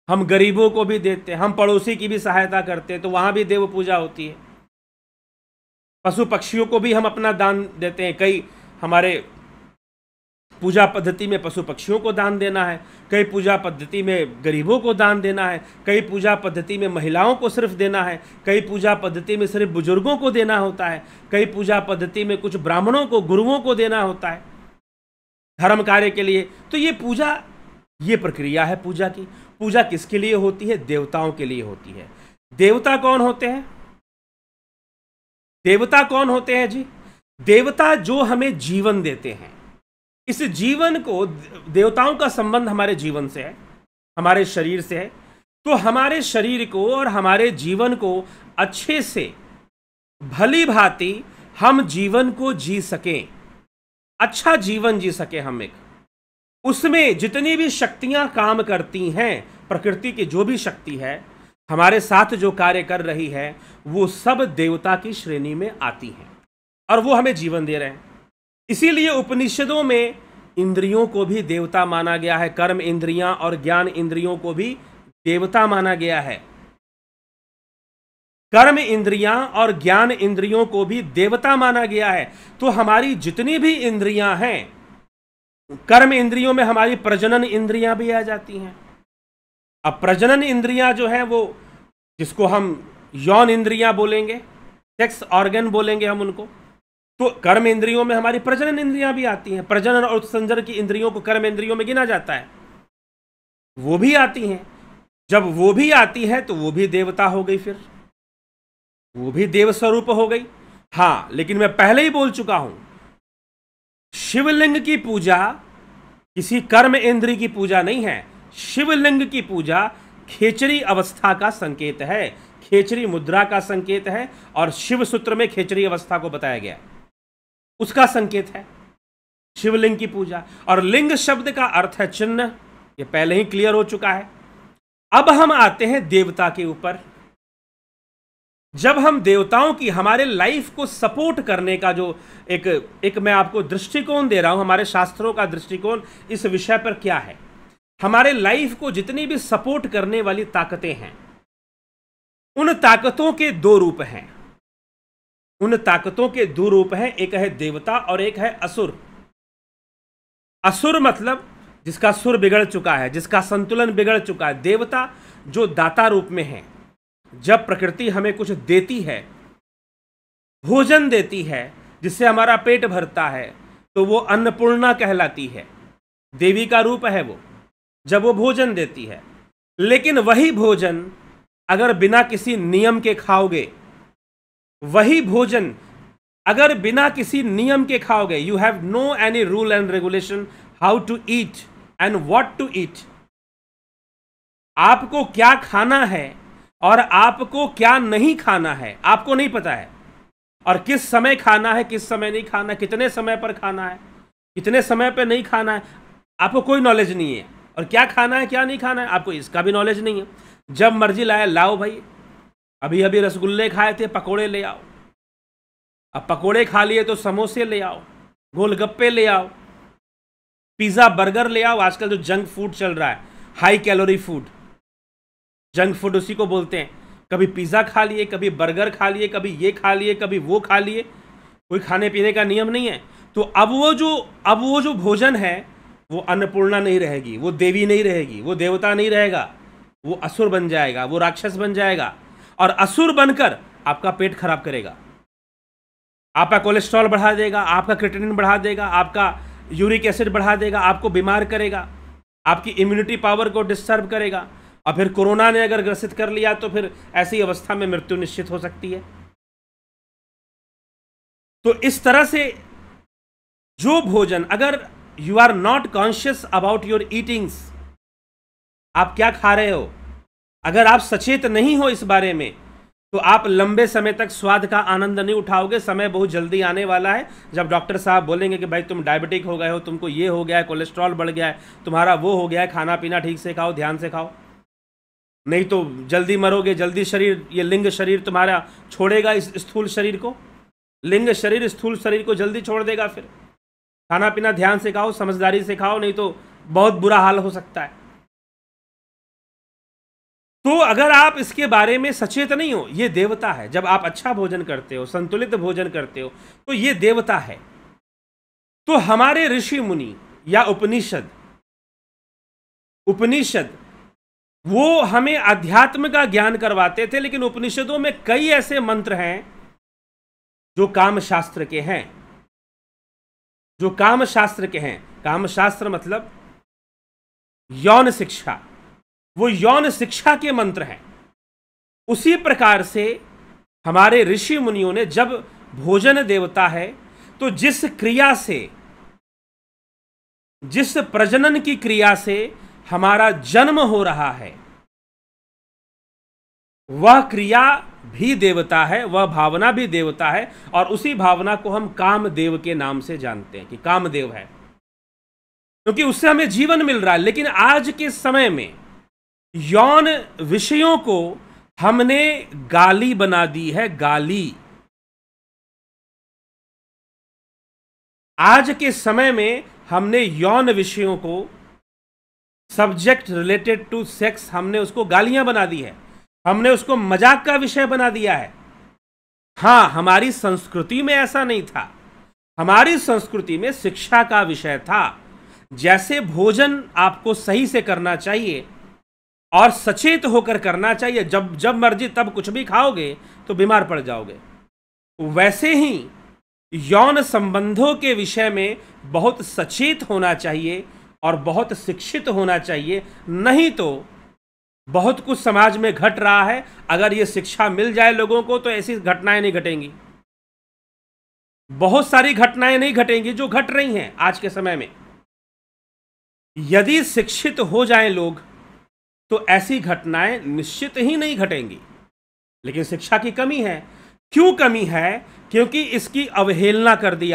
हम गरीबों को भी देते हैं, हम पड़ोसी की भी सहायता करते हैं, तो वहां भी देव पूजा होती है। पशु पक्षियों को भी हम अपना दान देते हैं। कई हमारे पूजा पद्धति में पशु पक्षियों को दान देना है, कई पूजा पद्धति में गरीबों को दान देना है, कई पूजा पद्धति में महिलाओं को सिर्फ देना है, कई पूजा पद्धति में सिर्फ बुजुर्गों को देना होता है, कई पूजा पद्धति में कुछ ब्राह्मणों को, गुरुओं को देना होता है धर्म कार्य के लिए। तो ये पूजा, ये प्रक्रिया है पूजा की। पूजा किसके लिए होती है? देवताओं के लिए होती है। देवता कौन होते हैं? देवता कौन होते हैं जी? देवता जो हमें जीवन देते हैं। इस जीवन को, देवताओं का संबंध हमारे जीवन से है, हमारे शरीर से है। तो हमारे शरीर को और हमारे जीवन को अच्छे से, भली भांति हम जीवन को जी सकें, अच्छा जीवन जी सके हम एक, उसमें जितनी भी शक्तियां काम करती हैं, प्रकृति की जो भी शक्ति है हमारे साथ जो कार्य कर रही है, वो सब देवता की श्रेणी में आती हैं और वो हमें जीवन दे रहे हैं। इसीलिए उपनिषदों में इंद्रियों को भी देवता माना गया है, कर्म इंद्रियां और ज्ञान इंद्रियों को भी देवता माना गया है। कर्म इंद्रियां और ज्ञान इंद्रियों को भी देवता माना गया है। तो हमारी जितनी भी इंद्रियां हैं, कर्म इंद्रियों में हमारी प्रजनन इंद्रियां भी आ जाती हैं। अब प्रजनन इंद्रियां जो है, वो जिसको हम यौन इंद्रियां बोलेंगे, सेक्स ऑर्गन बोलेंगे हम उनको, तो कर्म इंद्रियों में हमारी प्रजनन इंद्रियां भी आती हैं। प्रजनन और उत्सर्जन की इंद्रियों को कर्म इंद्रियों में गिना जाता है, वो भी आती हैं। जब वो भी आती है तो वो भी देवता हो गई, फिर वो भी देव स्वरूप हो गई। हाँ, लेकिन मैं पहले ही बोल चुका हूं, शिवलिंग की पूजा किसी कर्म इंद्रिय की पूजा नहीं है। शिवलिंग की पूजा खेचरी अवस्था का संकेत है, खेचरी मुद्रा का संकेत है, और शिव सूत्र में खेचरी अवस्था को बताया गया, उसका संकेत है शिवलिंग की पूजा। और लिंग शब्द का अर्थ है चिन्ह, ये पहले ही क्लियर हो चुका है। अब हम आते हैं देवता के ऊपर। जब हम देवताओं की, हमारे लाइफ को सपोर्ट करने का जो एक मैं आपको दृष्टिकोण दे रहा हूं, हमारे शास्त्रों का दृष्टिकोण इस विषय पर क्या है, हमारे लाइफ को जितनी भी सपोर्ट करने वाली ताकतें हैं, उन ताकतों के दो रूप हैं। उन ताकतों के दो रूप हैं, एक है देवता और एक है असुर। असुर मतलब जिसका सुर बिगड़ चुका है, जिसका संतुलन बिगड़ चुका है। देवता जो दाता रूप में है, जब प्रकृति हमें कुछ देती है, भोजन देती है जिससे हमारा पेट भरता है, तो वो अन्नपूर्णा कहलाती है, देवी का रूप है वो, जब वो भोजन देती है। लेकिन वही भोजन अगर बिना किसी नियम के खाओगे, वही भोजन अगर बिना किसी नियम के खाओगे, you have no any rule and regulation how to eat and what to eat, आपको क्या खाना है और आपको क्या नहीं खाना है आपको नहीं पता है, और किस समय खाना है, किस समय नहीं खाना, कितने समय पर खाना है, कितने समय पर नहीं खाना है, आपको कोई नॉलेज नहीं है। और क्या खाना है क्या नहीं खाना है, आपको इसका भी नॉलेज नहीं है। जब मर्जी लाए लाओ भाई, अभी अभी रसगुल्ले खाए थे, पकोड़े ले आओ, अब पकोड़े खा लिए तो समोसे ले आओ, गोलगप्पे ले आओ, पिज़्ज़ा बर्गर ले आओ। आजकल जो जंक फूड चल रहा है, high calorie food, junk food उसी को बोलते हैं। कभी पिज़्ज़ा खा लिए, कभी बर्गर खा लिए, कभी ये खा लिए, कभी वो खा लिए, कोई खाने पीने का नियम नहीं है। तो अब वो जो भोजन है, वो अन्नपूर्णा नहीं रहेगी, वो देवी नहीं रहेगी, वो देवता नहीं रहेगा, वो असुर बन जाएगा, वो राक्षस बन जाएगा, और असुर बनकर आपका पेट खराब करेगा, आपका कोलेस्ट्रॉल बढ़ा देगा, आपका क्रिएटिनिन बढ़ा देगा, आपका यूरिक एसिड बढ़ा देगा, आपको बीमार करेगा, आपकी इम्यूनिटी पावर को डिस्टर्ब करेगा, और फिर कोरोना ने अगर ग्रसित कर लिया तो फिर ऐसी अवस्था में मृत्यु निश्चित हो सकती है। तो इस तरह से जो भोजन, अगर you are not conscious about your eatings, आप क्या खा रहे हो, अगर आप सचेत नहीं हो इस बारे में, तो आप लंबे समय तक स्वाद का आनंद नहीं उठाओगे। समय बहुत जल्दी आने वाला है जब डॉक्टर साहब बोलेंगे कि भाई तुम डायबिटिक हो गए हो, तुमको ये हो गया है, कोलेस्ट्रॉल बढ़ गया है, तुम्हारा वो हो गया है, खाना पीना ठीक से खाओ, ध्यान से खाओ, नहीं तो जल्दी मरोगे, जल्दी शरीर, ये लिंग शरीर तुम्हारा छोड़ेगा इस स्थूल शरीर को, लिंग शरीर स्थूल शरीर को जल्दी छोड़ देगा। फिर खाना पीना ध्यान से खाओ, समझदारी से खाओ, नहीं तो बहुत बुरा हाल हो सकता है। तो अगर आप इसके बारे में सचेत नहीं हो, ये देवता है। जब आप अच्छा भोजन करते हो, संतुलित भोजन करते हो, तो ये देवता है। तो हमारे ऋषि मुनि या उपनिषद वो हमें अध्यात्म का ज्ञान करवाते थे, लेकिन उपनिषदों में कई ऐसे मंत्र हैं जो काम शास्त्र के हैं, जो काम शास्त्र के हैं। काम शास्त्र मतलब यौन शिक्षा, वो यौन शिक्षा के मंत्र हैं। उसी प्रकार से हमारे ऋषि मुनियों ने, जब भोजन देवता है तो जिस क्रिया से, जिस प्रजनन की क्रिया से हमारा जन्म हो रहा है, वह क्रिया भी देवता है, वह भावना भी देवता है। और उसी भावना को हम कामदेव के नाम से जानते हैं कि कामदेव है, क्योंकि उससे हमें जीवन मिल रहा है। लेकिन आज के समय में यौन विषयों को हमने गाली बना दी है, गाली। आज के समय में हमने यौन विषयों को, सब्जेक्ट रिलेटेड टू सेक्स, हमने उसको गालियां बना दी है, हमने उसको मजाक का विषय बना दिया है। हां, हमारी संस्कृति में ऐसा नहीं था। हमारी संस्कृति में शिक्षा का विषय था। जैसे भोजन आपको सही से करना चाहिए और सचेत होकर करना चाहिए, जब मर्जी तब कुछ भी खाओगे तो बीमार पड़ जाओगे, वैसे ही यौन संबंधों के विषय में बहुत सचेत होना चाहिए और बहुत शिक्षित होना चाहिए। नहीं तो बहुत कुछ समाज में घट रहा है, अगर ये शिक्षा मिल जाए लोगों को तो ऐसी घटनाएं नहीं घटेंगी। बहुत सारी घटनाएं नहीं घटेंगी जो घट रही हैं आज के समय में। यदि शिक्षित हो जाएं लोग तो ऐसी घटनाएं निश्चित ही नहीं घटेंगी। लेकिन शिक्षा की कमी है। क्यों कमी है? क्योंकि इसकी अवहेलना कर दी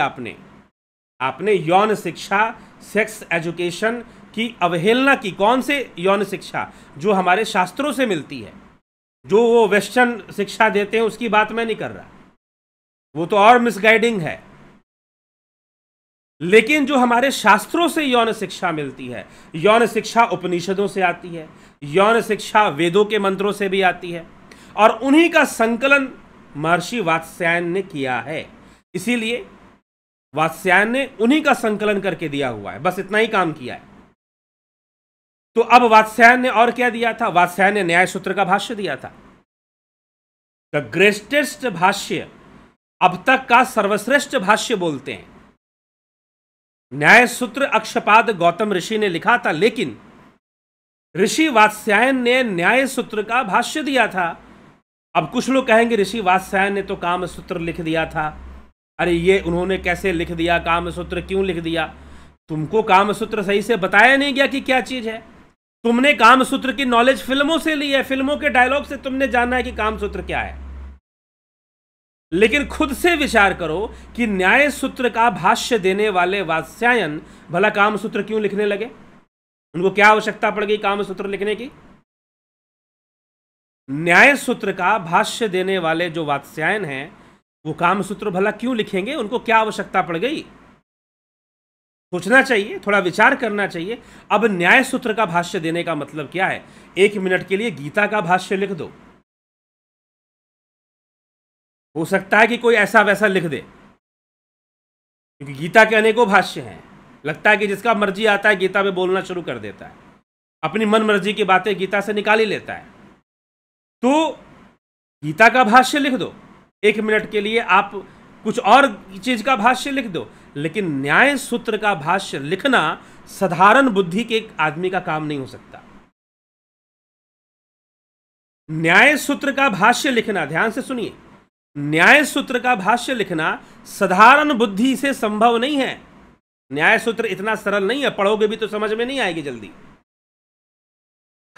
आपने यौन शिक्षा, सेक्स एजुकेशन की अवहेलना की। कौन से यौन शिक्षा? जो हमारे शास्त्रों से मिलती है। जो वो वेस्टर्न शिक्षा देते हैं उसकी बात मैं नहीं कर रहा, वो तो और मिसगाइडिंग है। लेकिन जो हमारे शास्त्रों से यौन शिक्षा मिलती है, यौन शिक्षा उपनिषदों से आती है, यौन शिक्षा वेदों के मंत्रों से भी आती है, और उन्हीं का संकलन महर्षि वात्स्यायन ने किया है। इसीलिए वात्स्यायन ने उन्हीं का संकलन करके दिया हुआ है, बस इतना ही काम किया है। तो अब वात्स्यायन ने और क्या दिया था? वात्स्यायन ने न्याय सूत्र का भाष्य दिया था। द ग्रेटेस्ट भाष्य, अब तक का सर्वश्रेष्ठ भाष्य बोलते हैं। न्याय सूत्र अक्षपाद गौतम ऋषि ने लिखा था, लेकिन ऋषि वात्स्यायन ने न्याय सूत्र का भाष्य दिया था। अब कुछ लोग कहेंगे ऋषि वात्स्यायन ने तो काम सूत्र लिख दिया था। अरे ये उन्होंने कैसे लिख दिया? काम सूत्र क्यों लिख दिया? तुमको काम सूत्र सही से बताया नहीं गया कि क्या चीज है। तुमने काम सूत्र की नॉलेज फिल्मों से ली है, फिल्मों के डायलॉग से तुमने जाना है कि काम सूत्र क्या है। लेकिन खुद से विचार करो कि न्याय सूत्र का भाष्य देने वाले वात्स्यायन भला काम सूत्र क्यों लिखने लगे? उनको क्या आवश्यकता पड़ गई काम सूत्र लिखने की? न्याय सूत्र का भाष्य देने वाले जो वात्स्यायन हैं, वो काम सूत्र भला क्यों लिखेंगे? उनको क्या आवश्यकता पड़ गई? सोचना चाहिए, थोड़ा विचार करना चाहिए। अब न्याय सूत्र का भाष्य देने का मतलब क्या है? 1 मिनट के लिए गीता का भाष्य लिख दो। हो सकता है कि कोई ऐसा वैसा लिख दे, क्योंकि गीता के अनेकों भाष्य हैं। लगता है कि जिसका मर्जी आता है गीता में बोलना शुरू कर देता है, अपनी मन मर्जी की बातें गीता से निकाल ही लेता है। तो गीता का भाष्य लिख दो, 1 मिनट के लिए आप कुछ और चीज का भाष्य लिख दो। लेकिन न्याय सूत्र का भाष्य लिखना साधारण बुद्धि के एक आदमी का काम नहीं हो सकता। न्याय सूत्र का भाष्य लिखना, ध्यान से सुनिए, न्याय सूत्र का भाष्य लिखना साधारण बुद्धि से संभव नहीं है। न्याय सूत्र इतना सरल नहीं है, पढ़ोगे भी तो समझ में नहीं आएगी जल्दी।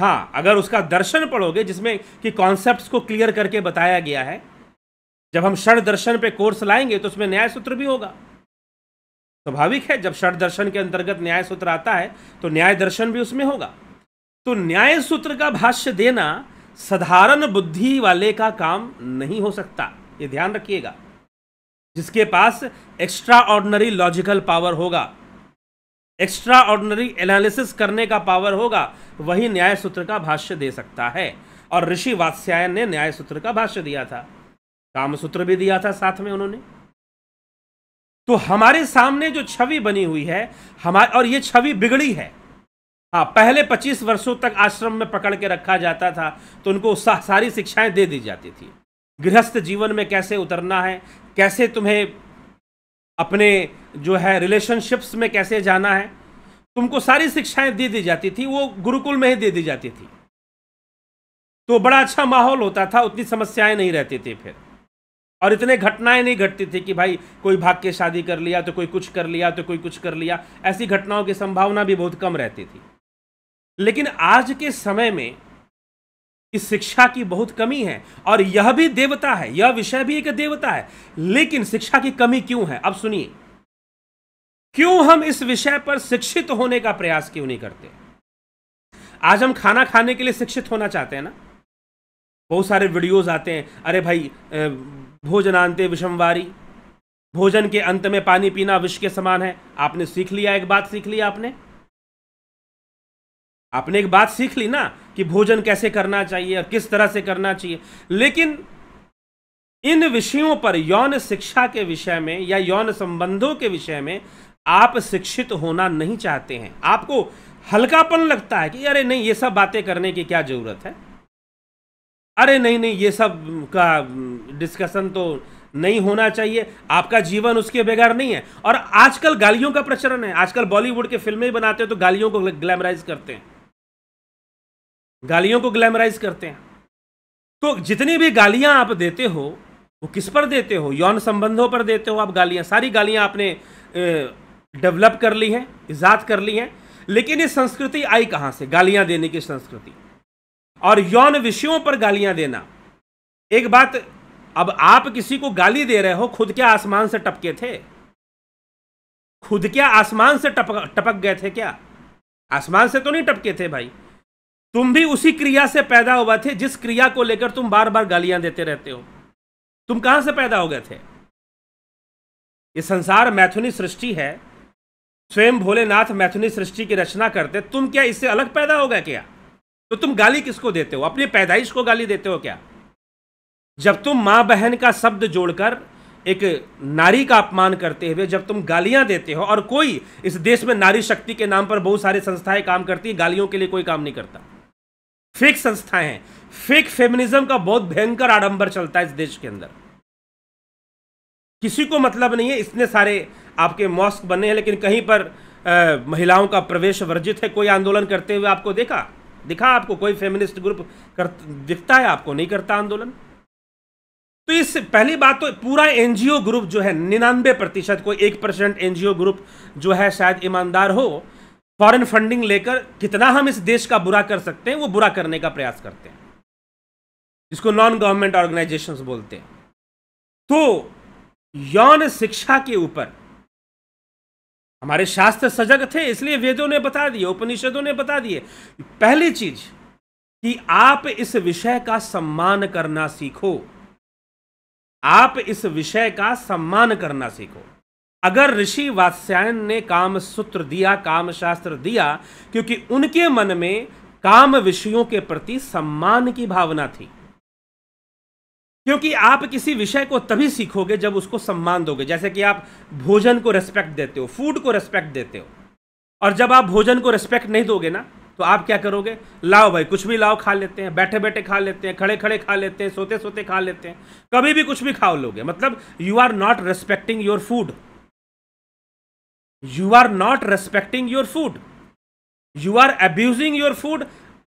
हाँ, अगर उसका दर्शन पढ़ोगे जिसमें कि कॉन्सेप्ट्स को क्लियर करके बताया गया है, जब हम षड दर्शन पे कोर्स लाएंगे तो उसमें न्याय सूत्र भी होगा। स्वाभाविक है, जब षड दर्शन के अंतर्गत न्याय सूत्र आता है तो न्याय दर्शन भी उसमें होगा। तो न्याय सूत्र का भाष्य देना साधारण बुद्धि वाले का काम नहीं हो सकता, ये ध्यान रखिएगा। जिसके पास एक्स्ट्रा ऑर्डिनरी लॉजिकल पावर होगा, एक्स्ट्रा ऑर्डिनरी एनालिसिस करने का पावर होगा, वही न्याय सूत्र का भाष्य दे सकता है। और ऋषि वात्स्यायन ने न्याय सूत्र का भाष्य दिया था, काम सूत्र भी दिया था साथ में उन्होंने। तो हमारे सामने जो छवि बनी हुई है हमारे, और ये छवि बिगड़ी है। हाँ, पहले 25 वर्षों तक आश्रम में पकड़ के रखा जाता था तो उनको सारी शिक्षाएं दे दी जाती थी। गृहस्थ जीवन में कैसे उतरना है, कैसे तुम्हें अपने जो है रिलेशनशिप्स में कैसे जाना है, तुमको सारी शिक्षाएं दे दी जाती थी, वो गुरुकुल में ही दे दी जाती थी। तो बड़ा अच्छा माहौल होता था, उतनी समस्याएं नहीं रहती थी फिर, और इतने घटनाएं नहीं घटती थी कि भाई कोई भाग के शादी कर लिया तो कोई कुछ कर लिया तो कोई कुछ कर लिया। ऐसी घटनाओं की संभावना भी बहुत कम रहती थी। लेकिन आज के समय में इस शिक्षा की बहुत कमी है, और यह भी देवता है, यह विषय भी एक देवता है। लेकिन शिक्षा की कमी क्यों है, अब सुनिए, क्यों हम इस विषय पर शिक्षित होने का प्रयास क्यों नहीं करते। आज हम खाना खाने के लिए शिक्षित होना चाहते हैं ना, बहुत सारे वीडियोस आते हैं, अरे भाई भोजनांते विषमवारी, भोजन के अंत में पानी पीना विष के समान है। आपने सीख लिया, एक बात सीख लिया आपने एक बात सीख ली ना कि भोजन कैसे करना चाहिए और किस तरह से करना चाहिए। लेकिन इन विषयों पर, यौन शिक्षा के विषय में या यौन संबंधों के विषय में आप शिक्षित होना नहीं चाहते हैं। आपको हल्कापन लगता है कि अरे नहीं, ये सब बातें करने की क्या जरूरत है, अरे नहीं, ये सब का डिस्कशन तो नहीं होना चाहिए, आपका जीवन उसके बगैर नहीं है। और आजकल गालियों का प्रचलन है, आजकल बॉलीवुड के फिल्में बनाते हैं तो गालियों को ग्लैमराइज करते हैं, गालियों को ग्लैमराइज करते हैं। तो जितनी भी गालियां आप देते हो वो किस पर देते हो, यौन संबंधों पर देते हो आप गालियां। सारी गालियां आपने डेवलप कर ली हैं, इजाद कर ली हैं। लेकिन ये संस्कृति आई कहां से, गालियां देने की संस्कृति और यौन विषयों पर गालियां देना। एक बात, अब आप किसी को गाली दे रहे हो, खुद क्या आसमान से टपके थे, खुद क्या आसमान से टपक गए थे क्या, आसमान से तो नहीं टपके थे भाई। तुम भी उसी क्रिया से पैदा हुए थे जिस क्रिया को लेकर तुम बार बार गालियां देते रहते हो। तुम कहां से पैदा हो गए थे। ये संसार मैथुनी सृष्टि है, स्वयं भोलेनाथ मैथुनी सृष्टि की रचना करते, तुम क्या इससे अलग पैदा हो गए क्या। तो तुम गाली किसको देते हो, अपनी पैदाइश को गाली देते हो क्या। जब तुम मां बहन का शब्द जोड़कर एक नारी का अपमान करते हुए जब तुम गालियां देते हो, और कोई इस देश में नारी शक्ति के नाम पर बहुत सारी संस्थाएं काम करती है, गालियों के लिए कोई काम नहीं करता, फेक संस्थाएं हैं। फेक फेमिनिज्म का बहुत भयंकर आडंबर चलता है इस देश के अंदर, किसी को मतलब नहीं है। इतने सारे आपके मॉस्क बने हैं, लेकिन कहीं पर महिलाओं का प्रवेश वर्जित है। कोई आंदोलन करते हुए आपको दिखा आपको कोई फेमिनिस्ट ग्रुप दिखता है आपको, नहीं करता आंदोलन। तो इस पहली बात तो पूरा एनजीओ ग्रुप जो है 99%, कोई 1% एनजीओ ग्रुप जो है शायद ईमानदार हो, फॉरेन फंडिंग लेकर कितना हम इस देश का बुरा कर सकते हैं वो बुरा करने का प्रयास करते हैं, जिसको नॉन गवर्नमेंट ऑर्गेनाइजेशंस बोलते हैं। तो यौन शिक्षा के ऊपर हमारे शास्त्र सजग थे, इसलिए वेदों ने बता दिए, उपनिषदों ने बता दिए। पहली चीज कि आप इस विषय का सम्मान करना सीखो, आप इस विषय का सम्मान करना सीखो। अगर ऋषि वात्स्यायन ने काम सूत्र दिया, काम शास्त्र दिया, क्योंकि उनके मन में काम विषयों के प्रति सम्मान की भावना थी। क्योंकि आप किसी विषय को तभी सीखोगे जब उसको सम्मान दोगे। जैसे कि आप भोजन को रेस्पेक्ट देते हो, फूड को रेस्पेक्ट देते हो, और जब आप भोजन को रेस्पेक्ट नहीं दोगे ना, तो आप क्या करोगे, लाओ भाई कुछ भी लाओ, खा लेते हैं, बैठे बैठे खा लेते हैं, खड़े खड़े खा लेते हैं, सोते सोते खा लेते हैं, कभी भी कुछ भी खा लोगे। मतलब you are not respecting your food, you are not respecting your food, you are abusing your food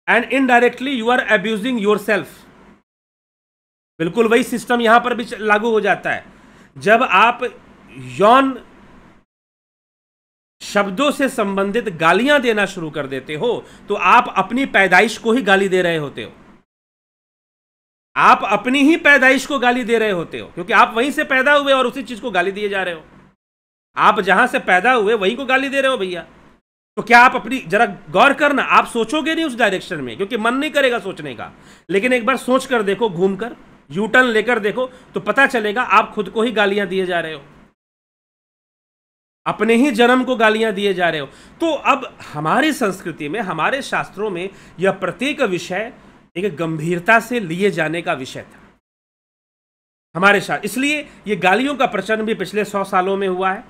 and indirectly you are abusing yourself. बिल्कुल वही सिस्टम यहां पर भी लागू हो जाता है। जब आप यौन शब्दों से संबंधित गालियां देना शुरू कर देते हो तो आप अपनी पैदाइश को ही गाली दे रहे होते हो। आप अपनी ही पैदाइश को गाली दे रहे होते हो, क्योंकि आप वहीं से पैदा हुए और उसी चीज को गाली दिए जा रहे हो। आप जहां से पैदा हुए वहीं को गाली दे रहे हो भैया। तो क्या आप अपनी जरा गौर करना, आप सोचोगे नहीं उस डायरेक्शन में, क्योंकि मन नहीं करेगा सोचने का, लेकिन एक बार सोच कर देखो, घूमकर यू टर्न लेकर देखो तो पता चलेगा आप खुद को ही गालियां दिए जा रहे हो, अपने ही जन्म को गालियां दिए जा रहे हो। तो अब हमारी संस्कृति में, हमारे शास्त्रों में यह प्रत्येक विषय एक गंभीरता से लिए जाने का विषय था हमारे शास्त्र। इसलिए ये गालियों का प्रचलन भी पिछले 100 सालों में हुआ है।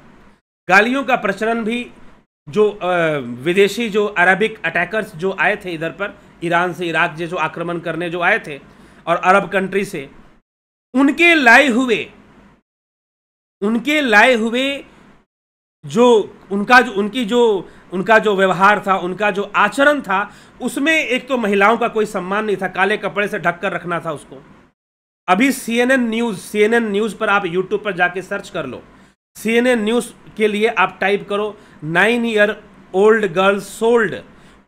गालियों का प्रचलन भी जो विदेशी, जो अरबिक अटैकर्स जो आए थे इधर पर, ईरान से इराक जो आक्रमण करने जो आए थे और अरब कंट्री से, उनके लाए हुए जो उनका जो व्यवहार था, उनका जो आचरण था, उसमें एक तो महिलाओं का कोई सम्मान नहीं था, काले कपड़े से ढककर रखना था उसको। अभी CNN न्यूज पर आप यूट्यूब पर जाके सर्च कर लो, CNN न्यूज के लिए आप टाइप करो 9-year-old girl sold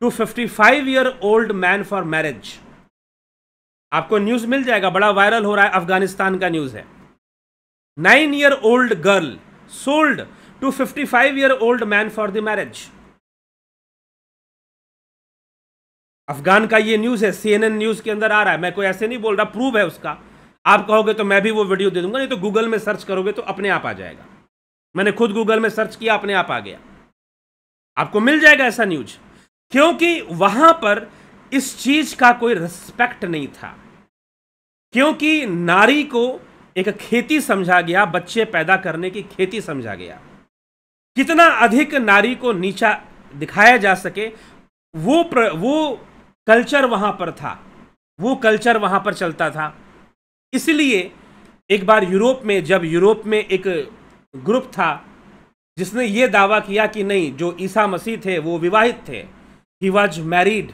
to 55-year-old man for marriage. आपको न्यूज मिल जाएगा, बड़ा वायरल हो रहा है, अफगानिस्तान का न्यूज है। 9-year-old girl sold to 55-year-old man for the marriage. Afghan का ये न्यूज है, CNN न्यूज के अंदर आ रहा है। मैं कोई ऐसे नहीं बोल रहा, प्रूव है उसका। आप कहोगे तो मैं भी वो वीडियो दे दूंगा, नहीं तो गूगल में सर्च करोगे तो अपने आप आ जाएगा। मैंने खुद गूगल में सर्च किया, अपने आप आ गया, आपको मिल जाएगा ऐसा न्यूज। क्योंकि वहां पर इस चीज का कोई रिस्पेक्ट नहीं था, क्योंकि नारी को एक खेती समझा गया, बच्चे पैदा करने की खेती समझा गया। कितना अधिक नारी को नीचा दिखाया जा सके, वो कल्चर वहां पर था, वो कल्चर वहां पर चलता था। इसलिए एक बार जब यूरोप में एक ग्रुप था जिसने ये दावा किया कि नहीं, जो ईसा मसीह थे वो विवाहित थे, ही वॉज मैरिड,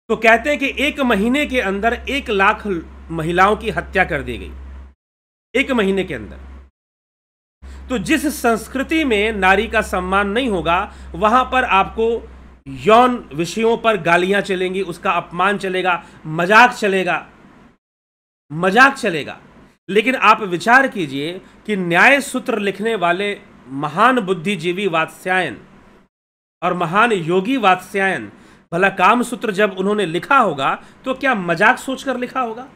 तो कहते हैं कि 1 महीने के अंदर 1 लाख महिलाओं की हत्या कर दी गई, 1 महीने के अंदर। तो जिस संस्कृति में नारी का सम्मान नहीं होगा, वहां पर आपको यौन विषयों पर गालियां चलेंगी, उसका अपमान चलेगा, मजाक चलेगा। लेकिन आप विचार कीजिए कि न्याय सूत्र लिखने वाले महान बुद्धिजीवी वात्स्यायन और महान योगी वात्स्यायन, भला काम सूत्र जब उन्होंने लिखा होगा तो क्या मजाक सोचकर लिखा होगा?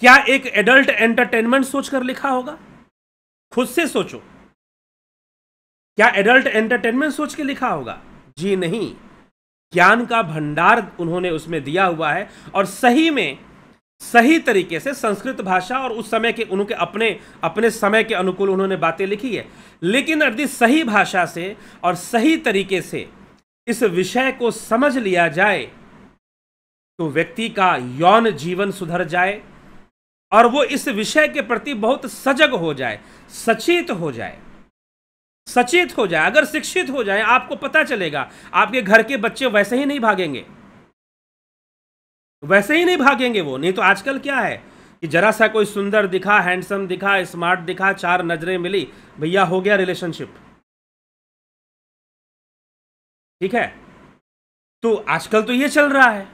क्या एक एडल्ट एंटरटेनमेंट सोचकर लिखा होगा? खुद से सोचो, क्या एडल्ट एंटरटेनमेंट सोच के लिखा होगा? जी नहीं, ज्ञान का भंडार उन्होंने उसमें दिया हुआ है, और सही तरीके से संस्कृत भाषा और उस समय के उनके अपने समय के अनुकूल उन्होंने बातें लिखी है। लेकिन यदि सही भाषा से और सही तरीके से इस विषय को समझ लिया जाए तो व्यक्ति का यौन जीवन सुधर जाए और वो इस विषय के प्रति बहुत सजग हो जाए, सचेत हो जाए। अगर शिक्षित हो जाए, आपको पता चलेगा, आपके घर के बच्चे वैसे ही नहीं भागेंगे वो। नहीं तो आजकल क्या है कि जरा सा कोई सुंदर दिखा, हैंडसम दिखा, स्मार्ट दिखा, 4 नजरें मिली, भैया हो गया रिलेशनशिप। ठीक है, तो आजकल तो ये चल रहा है।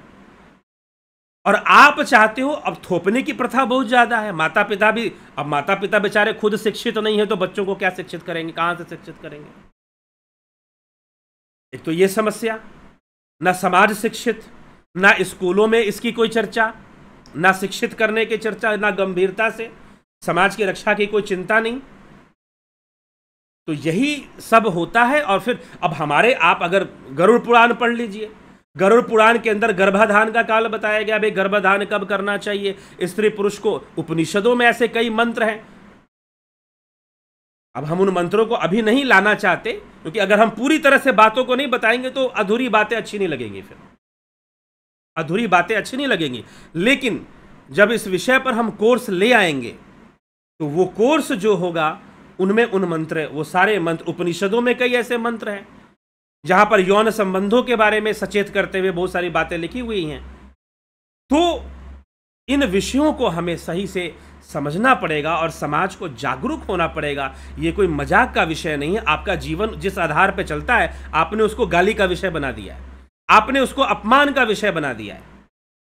और आप चाहते हो, अब थोपने की प्रथा बहुत ज्यादा है। माता पिता बेचारे खुद शिक्षित नहीं है तो बच्चों को क्या शिक्षित करेंगे, कहां से शिक्षित करेंगे? एक तो ये समस्या, ना समाज शिक्षित, ना स्कूलों में इसकी कोई चर्चा, ना शिक्षित करने की चर्चा, ना गंभीरता से समाज की रक्षा की कोई चिंता नहीं। तो यही सब होता है। और फिर अब आप अगर गरुड़ पुराण पढ़ लीजिए, गरुड़ पुराण के अंदर गर्भाधान का काल बताया गया। भाई गर्भाधान कब करना चाहिए स्त्री पुरुष को? उपनिषदों में ऐसे कई मंत्र हैं। अब हम उन मंत्रों को अभी नहीं लाना चाहते, क्योंकि अगर हम पूरी तरह से बातों को नहीं बताएंगे तो अधूरी बातें अच्छी नहीं लगेंगी। लेकिन जब इस विषय पर हम कोर्स ले आएंगे तो वो कोर्स जो होगा उनमें उन मंत्र, वो सारे मंत्र, उपनिषदों में कई ऐसे मंत्र हैं जहां पर यौन संबंधों के बारे में सचेत करते हुए बहुत सारी बातें लिखी हुई हैं। तो इन विषयों को हमें सही से समझना पड़ेगा और समाज को जागरूक होना पड़ेगा। ये कोई मजाक का विषय नहीं है। आपका जीवन जिस आधार पर चलता है, आपने उसको गाली का विषय बना दिया है, आपने उसको अपमान का विषय बना दिया है।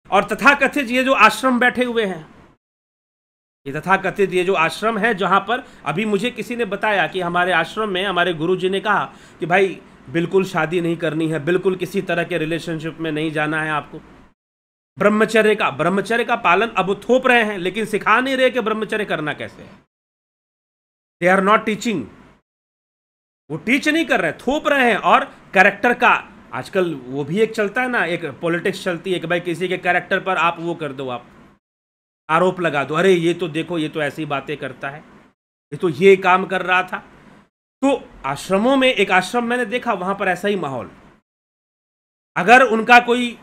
और तथाकथित ये जो आश्रम बैठे हुए हैं, ये तथाकथित ये जो आश्रम है, जहां पर अभी मुझे किसी ने बताया कि हमारे आश्रम में हमारे गुरुजी ने कहा कि भाई बिल्कुल शादी नहीं करनी है, बिल्कुल किसी तरह के रिलेशनशिप में नहीं जाना है आपको, ब्रह्मचर्य का पालन अब थोप रहे हैं, लेकिन सिखा नहीं रहे कि ब्रह्मचर्य करना कैसे है। दे आर नॉट टीचिंग, वो टीच नहीं कर रहे, थोप रहे हैं। और कैरेक्टर का आजकल वो भी एक चलता है ना, एक पॉलिटिक्स चलती है कि भाई किसी के कैरेक्टर पर आप वो कर दो, आप आरोप लगा दो, अरे ये तो देखो ये तो ऐसी बातें करता है, ये तो ये काम कर रहा था। तो आश्रमों में, एक आश्रम मैंने देखा, वहां पर ऐसा ही माहौल। अगर उनका कोई,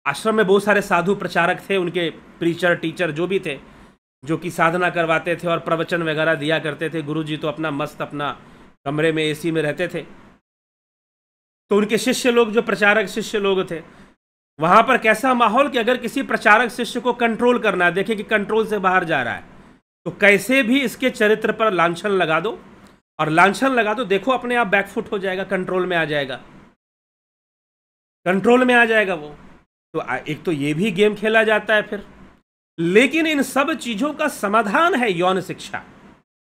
आश्रम में बहुत सारे साधु प्रचारक थे, उनके प्रीचर टीचर जो भी थे, जो कि साधना करवाते थे और प्रवचन वगैरह दिया करते थे। गुरुजी तो अपना मस्त अपना कमरे में एसी में रहते थे। तो उनके शिष्य लोग, जो प्रचारक शिष्य लोग थे, वहां पर कैसा माहौल कि अगर किसी प्रचारक शिष्य को कंट्रोल करना है, देखे कि कंट्रोल से बाहर जा रहा है, तो कैसे भी इसके चरित्र पर लांछन लगा दो, और लांछन लगा दो, देखो अपने आप बैकफुट हो जाएगा, कंट्रोल में आ जाएगा, कंट्रोल में आ जाएगा वो। तो एक तो ये भी गेम खेला जाता है फिर। लेकिन इन सब चीजों का समाधान है यौन शिक्षा,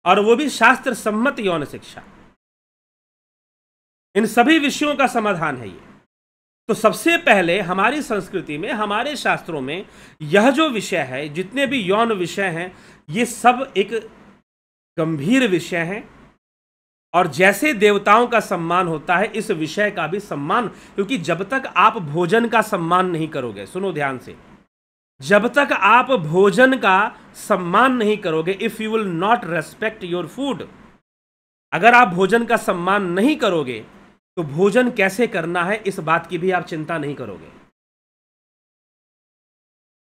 और वो भी शास्त्र सम्मत यौन शिक्षा। इन सभी विषयों का समाधान है ये। तो सबसे पहले हमारी संस्कृति में, हमारे शास्त्रों में यह जो विषय है, जितने भी यौन विषय हैं, ये सब एक गंभीर विषय हैं। और जैसे देवताओं का सम्मान होता है, इस विषय का भी सम्मान, क्योंकि जब तक आप भोजन का सम्मान नहीं करोगे, सुनो ध्यान से, जब तक आप भोजन का सम्मान नहीं करोगे, if you will not respect your food, अगर आप भोजन का सम्मान नहीं करोगे, तो भोजन कैसे करना है इस बात की भी आप चिंता नहीं करोगे।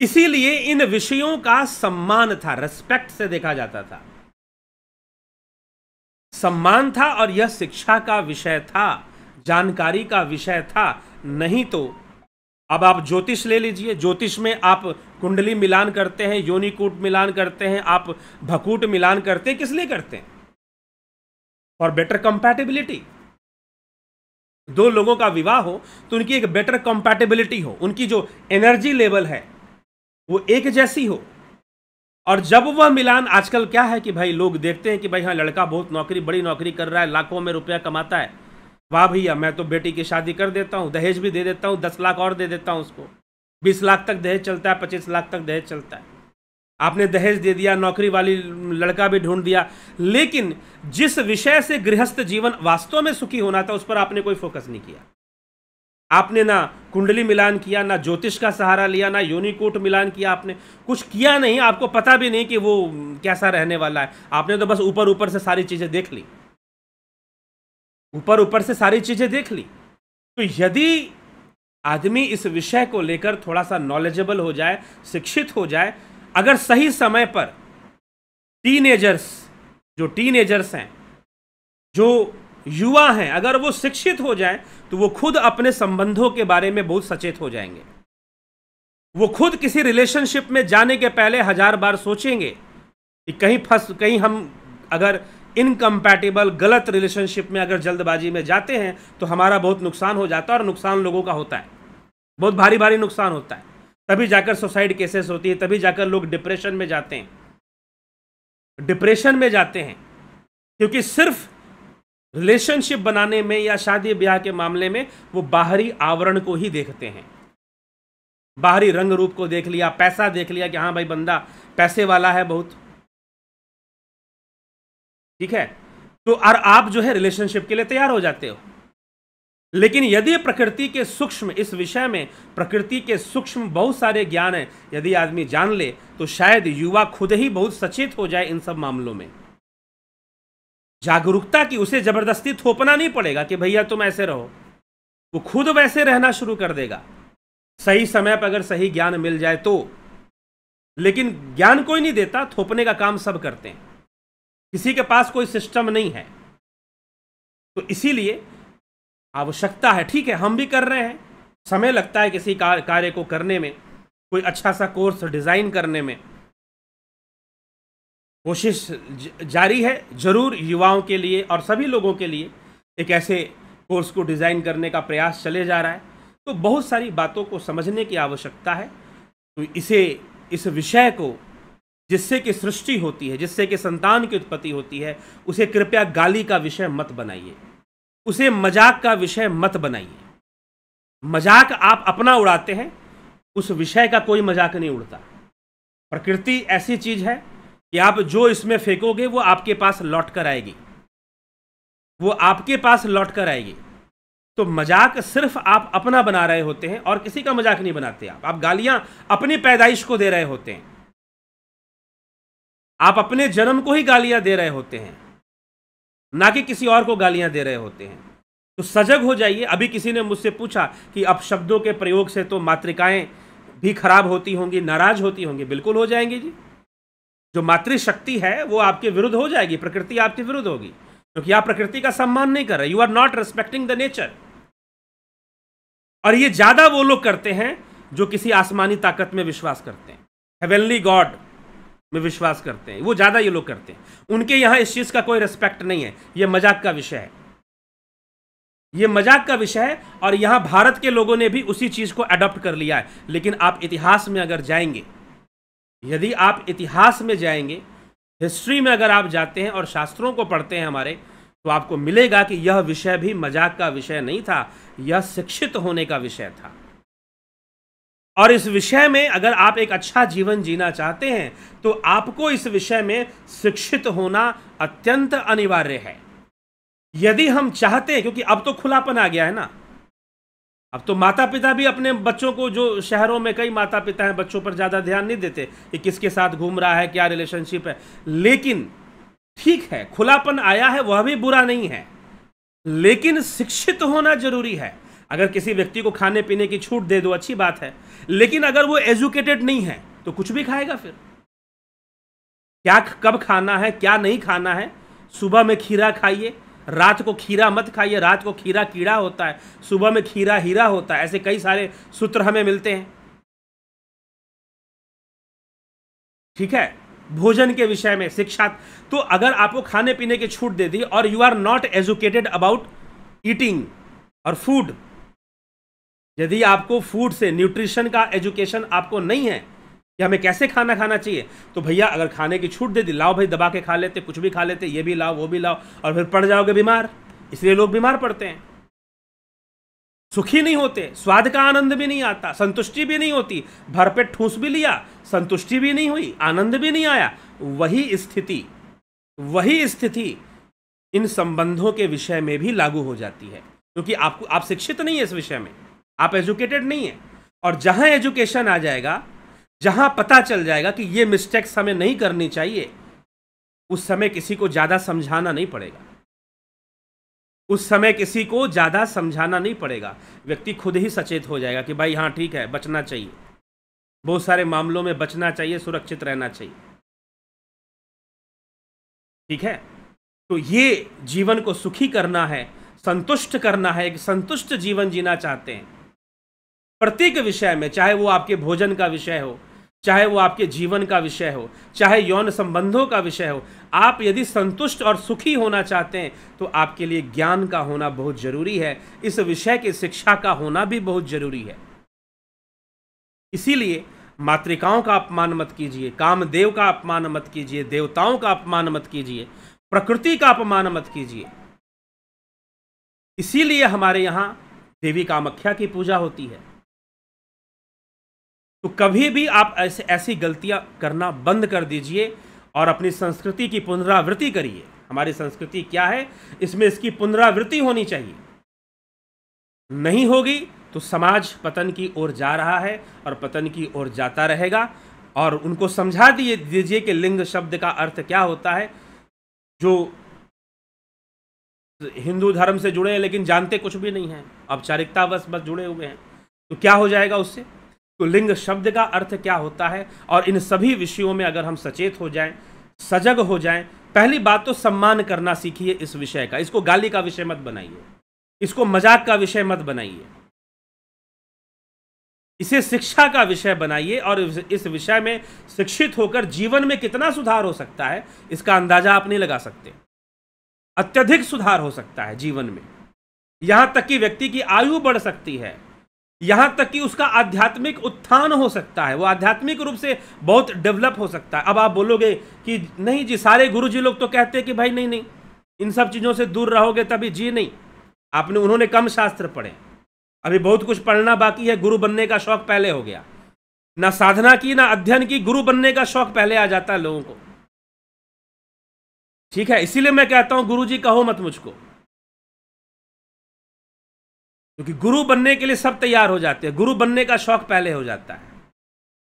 इसीलिए इन विषयों का सम्मान था, रेस्पेक्ट से देखा जाता था, सम्मान था, और यह शिक्षा का विषय था, जानकारी का विषय था। नहीं तो अब आप ज्योतिष ले लीजिए, ज्योतिष में आप कुंडली मिलान करते हैं, योनिकूट मिलान करते हैं, आप भकूट मिलान करते हैं, किस लिए करते हैं? For better compatibility. दो लोगों का विवाह हो तो उनकी एक बेटर कंपैटिबिलिटी हो, उनकी जो एनर्जी लेवल है वो एक जैसी हो। और जब वह मिलान, आजकल क्या है कि भाई लोग देखते हैं कि भाई हाँ लड़का बहुत नौकरी, बड़ी नौकरी कर रहा है, लाखों में रुपया कमाता है, वाह भैया मैं तो बेटी की शादी कर देता हूँ, दहेज भी दे देता हूँ, 10 लाख और दे देता हूँ उसको, 20 लाख तक दहेज चलता है, 25 लाख तक दहेज चलता है। आपने दहेज दे दिया, नौकरी वाली लड़का भी ढूंढ दिया, लेकिन जिस विषय से गृहस्थ जीवन वास्तव में सुखी होना था, उस पर आपने कोई फोकस नहीं किया। आपने ना कुंडली मिलान किया, ना ज्योतिष का सहारा लिया, ना योनिकूट मिलान किया, आपने कुछ किया नहीं। आपको पता भी नहीं कि वो कैसा रहने वाला है, आपने तो बस ऊपर ऊपर से सारी चीजें देख ली, ऊपर ऊपर से सारी चीजें देख ली। तो यदि आदमी इस विषय को लेकर थोड़ा सा नॉलेजेबल हो जाए, शिक्षित हो जाए, अगर सही समय पर टीनेजर्स, जो टीनेजर्स हैं, जो युवा हैं, अगर वो शिक्षित हो जाएं, तो वो खुद अपने संबंधों के बारे में बहुत सचेत हो जाएंगे। वो खुद किसी रिलेशनशिप में जाने के पहले 1000 बार सोचेंगे कि कहीं हम अगर इनकम्पैटिबल गलत रिलेशनशिप में अगर जल्दबाजी में जाते हैं तो हमारा बहुत नुकसान हो जाता है, और नुकसान लोगों का होता है, बहुत भारी भारी नुकसान होता है। तभी जाकर सुसाइड केसेस होती है, तभी जाकर लोग डिप्रेशन में जाते हैं, डिप्रेशन में जाते हैं, क्योंकि सिर्फ रिलेशनशिप बनाने में या शादी ब्याह के मामले में वो बाहरी आवरण को ही देखते हैं, बाहरी रंग रूप को देख लिया, पैसा देख लिया कि हाँ भाई बंदा पैसे वाला है बहुत, ठीक है, तो और आप जो है रिलेशनशिप के लिए तैयार हो जाते हो। लेकिन यदि प्रकृति के सूक्ष्म, इस विषय में प्रकृति के सूक्ष्म बहुत सारे ज्ञान है, यदि आदमी जान ले, तो शायद युवा खुद ही बहुत सचेत हो जाए इन सब मामलों में। जागरूकता की, उसे जबरदस्ती थोपना नहीं पड़ेगा कि भैया तुम ऐसे रहो, वो खुद वैसे रहना शुरू कर देगा, सही समय पर अगर सही ज्ञान मिल जाए तो। लेकिन ज्ञान कोई नहीं देता, थोपने का काम सब करते हैं, किसी के पास कोई सिस्टम नहीं है। तो इसीलिए आवश्यकता है, ठीक है हम भी कर रहे हैं, समय लगता है किसी कार्य को करने में, कोई अच्छा सा कोर्स डिज़ाइन करने में कोशिश जारी है। जरूर युवाओं के लिए और सभी लोगों के लिए एक ऐसे कोर्स को डिज़ाइन करने का प्रयास चले जा रहा है। तो बहुत सारी बातों को समझने की आवश्यकता है। तो इस विषय को, जिससे कि सृष्टि होती है, जिससे कि संतान की उत्पत्ति होती है, उसे कृपया गाली का विषय मत बनाइए, उसे मजाक का विषय मत बनाइए। मजाक आप अपना उड़ाते हैं, उस विषय का कोई मजाक नहीं उड़ता। प्रकृति ऐसी चीज है कि आप जो इसमें फेंकोगे वो आपके पास लौट कर आएगी, वो आपके पास लौट कर आएगी। तो मजाक सिर्फ आप अपना बना रहे होते हैं और किसी का मजाक नहीं बनाते। आप गालियां अपनी पैदाइश को दे रहे होते हैं, आप अपने जन्म को ही गालियां दे रहे होते हैं, ना कि किसी और को गालियां दे रहे होते हैं। तो सजग हो जाइए। अभी किसी ने मुझसे पूछा कि अब शब्दों के प्रयोग से तो मातृकाएं भी खराब होती होंगी, नाराज होती होंगी। बिल्कुल हो जाएंगी जी। जो मातृशक्ति है वो आपके विरुद्ध हो जाएगी, प्रकृति आपके विरुद्ध होगी, क्योंकि आप प्रकृति का सम्मान नहीं कर रहे। You are not respecting the nature. और ये ज्यादा वो लोग करते हैं जो किसी आसमानी ताकत में विश्वास करते हैं, हेवनली गॉड में विश्वास करते हैं, वो ज्यादा ये लोग करते हैं। उनके यहां इस चीज का कोई रेस्पेक्ट नहीं है। ये मजाक का विषय है, ये मजाक का विषय है। और यहां भारत के लोगों ने भी उसी चीज को अडॉप्ट कर लिया है। लेकिन आप इतिहास में अगर जाएंगे, यदि आप इतिहास में जाएंगे, हिस्ट्री में अगर आप जाते हैं और शास्त्रों को पढ़ते हैं हमारे, तो आपको मिलेगा कि यह विषय भी मजाक का विषय नहीं था, यह शिक्षित होने का विषय था। और इस विषय में अगर आप एक अच्छा जीवन जीना चाहते हैं तो आपको इस विषय में शिक्षित होना अत्यंत अनिवार्य है। यदि हम चाहते हैं, क्योंकि अब तो खुलापन आ गया है ना, अब तो माता पिता भी अपने बच्चों को, जो शहरों में कई माता पिता हैं, बच्चों पर ज़्यादा ध्यान नहीं देते कि किसके साथ घूम रहा है, क्या रिलेशनशिप है। लेकिन ठीक है, खुलापन आया है, वह भी बुरा नहीं है, लेकिन शिक्षित होना जरूरी है। अगर किसी व्यक्ति को खाने पीने की छूट दे दो, अच्छी बात है, लेकिन अगर वो एजुकेटेड नहीं है तो कुछ भी खाएगा। फिर क्या कब खाना है, क्या नहीं खाना है। सुबह में खीरा खाइए, रात को खीरा मत खाइए। रात को खीरा कीड़ा होता है, सुबह में खीरा हीरा होता है। ऐसे कई सारे सूत्र हमें मिलते हैं। ठीक है, भोजन के विषय में शिक्षा। तो अगर आपको खाने पीने की छूट दे दी और you are not educated about eating और फूड, यदि आपको फूड से, न्यूट्रिशन का एजुकेशन आपको नहीं है कि हमें कैसे खाना खाना चाहिए, तो भैया अगर खाने की छूट दे दी, लाओ भाई दबा के खा लेते, कुछ भी खा लेते, ये भी लाओ वो भी लाओ, और फिर पड़ जाओगे बीमार। इसलिए लोग बीमार पड़ते हैं, सुखी नहीं होते, स्वाद का आनंद भी नहीं आता, संतुष्टि भी नहीं होती। भरपेट ठूस भी लिया, संतुष्टि भी नहीं हुई, आनंद भी नहीं आया। वही स्थिति इन संबंधों के विषय में भी लागू हो जाती है, क्योंकि आप शिक्षित नहीं है इस विषय में, आप एजुकेटेड नहीं है। और जहां एजुकेशन आ जाएगा, जहां पता चल जाएगा कि ये मिस्टेक्स हमें नहीं करनी चाहिए, उस समय किसी को ज्यादा समझाना नहीं पड़ेगा। उस समय किसी को ज्यादा समझाना नहीं पड़ेगा, व्यक्ति खुद ही सचेत हो जाएगा कि भाई हाँ ठीक है, बचना चाहिए, बहुत सारे मामलों में बचना चाहिए, सुरक्षित रहना चाहिए। ठीक है, तो ये जीवन को सुखी करना है, संतुष्ट करना है, एक संतुष्ट जीवन जीना चाहते हैं प्रत्येक विषय में, चाहे वो आपके भोजन का विषय हो, चाहे वो आपके जीवन का विषय हो, चाहे यौन संबंधों का विषय हो। आप यदि संतुष्ट और सुखी होना चाहते हैं तो आपके लिए ज्ञान का होना बहुत जरूरी है, इस विषय की शिक्षा का होना भी बहुत जरूरी है। इसीलिए मातृकाओं का अपमान मत कीजिए, कामदेव का अपमान मत कीजिए, देवताओं का अपमान मत कीजिए, प्रकृति का अपमान मत कीजिए। इसीलिए हमारे यहां देवी कामाख्या की पूजा होती है। तो कभी भी आप ऐसी गलतियां करना बंद कर दीजिए और अपनी संस्कृति की पुनरावृत्ति करिए। हमारी संस्कृति क्या है, इसमें इसकी पुनरावृत्ति होनी चाहिए। नहीं होगी तो समाज पतन की ओर जा रहा है और पतन की ओर जाता रहेगा। और उनको समझा दीजिए कि लिंग शब्द का अर्थ क्या होता है। जो हिंदू धर्म से जुड़े हैं लेकिन जानते कुछ भी नहीं है, औपचारिकतावश बस जुड़े हुए हैं, तो क्या हो जाएगा उससे। तो लिंग शब्द का अर्थ क्या होता है, और इन सभी विषयों में अगर हम सचेत हो जाएं, सजग हो जाएं। पहली बात तो सम्मान करना सीखिए इस विषय का। इसको गाली का विषय मत बनाइए, इसको मजाक का विषय मत बनाइए, इसे शिक्षा का विषय बनाइए और इस विषय में शिक्षित होकर जीवन में कितना सुधार हो सकता है इसका अंदाजा आप नहीं लगा सकते। अत्यधिक सुधार हो सकता है जीवन में, यहां तक कि व्यक्ति की आयु बढ़ सकती है, यहां तक कि उसका आध्यात्मिक उत्थान हो सकता है, वो आध्यात्मिक रूप से बहुत डेवलप हो सकता है। अब आप बोलोगे कि नहीं जी, सारे गुरुजी लोग तो कहते हैं कि भाई नहीं नहीं, इन सब चीजों से दूर रहोगे तभी। जी नहीं, उन्होंने कम शास्त्र पढ़े, अभी बहुत कुछ पढ़ना बाकी है। गुरु बनने का शौक पहले हो गया, ना साधना की ना अध्ययन की, गुरु बनने का शौक पहले आ जाता है लोगों को। ठीक है, इसीलिए मैं कहता हूं गुरुजी कहो मत मुझको, क्योंकि गुरु बनने के लिए सब तैयार हो जाते हैं, गुरु बनने का शौक पहले हो जाता है।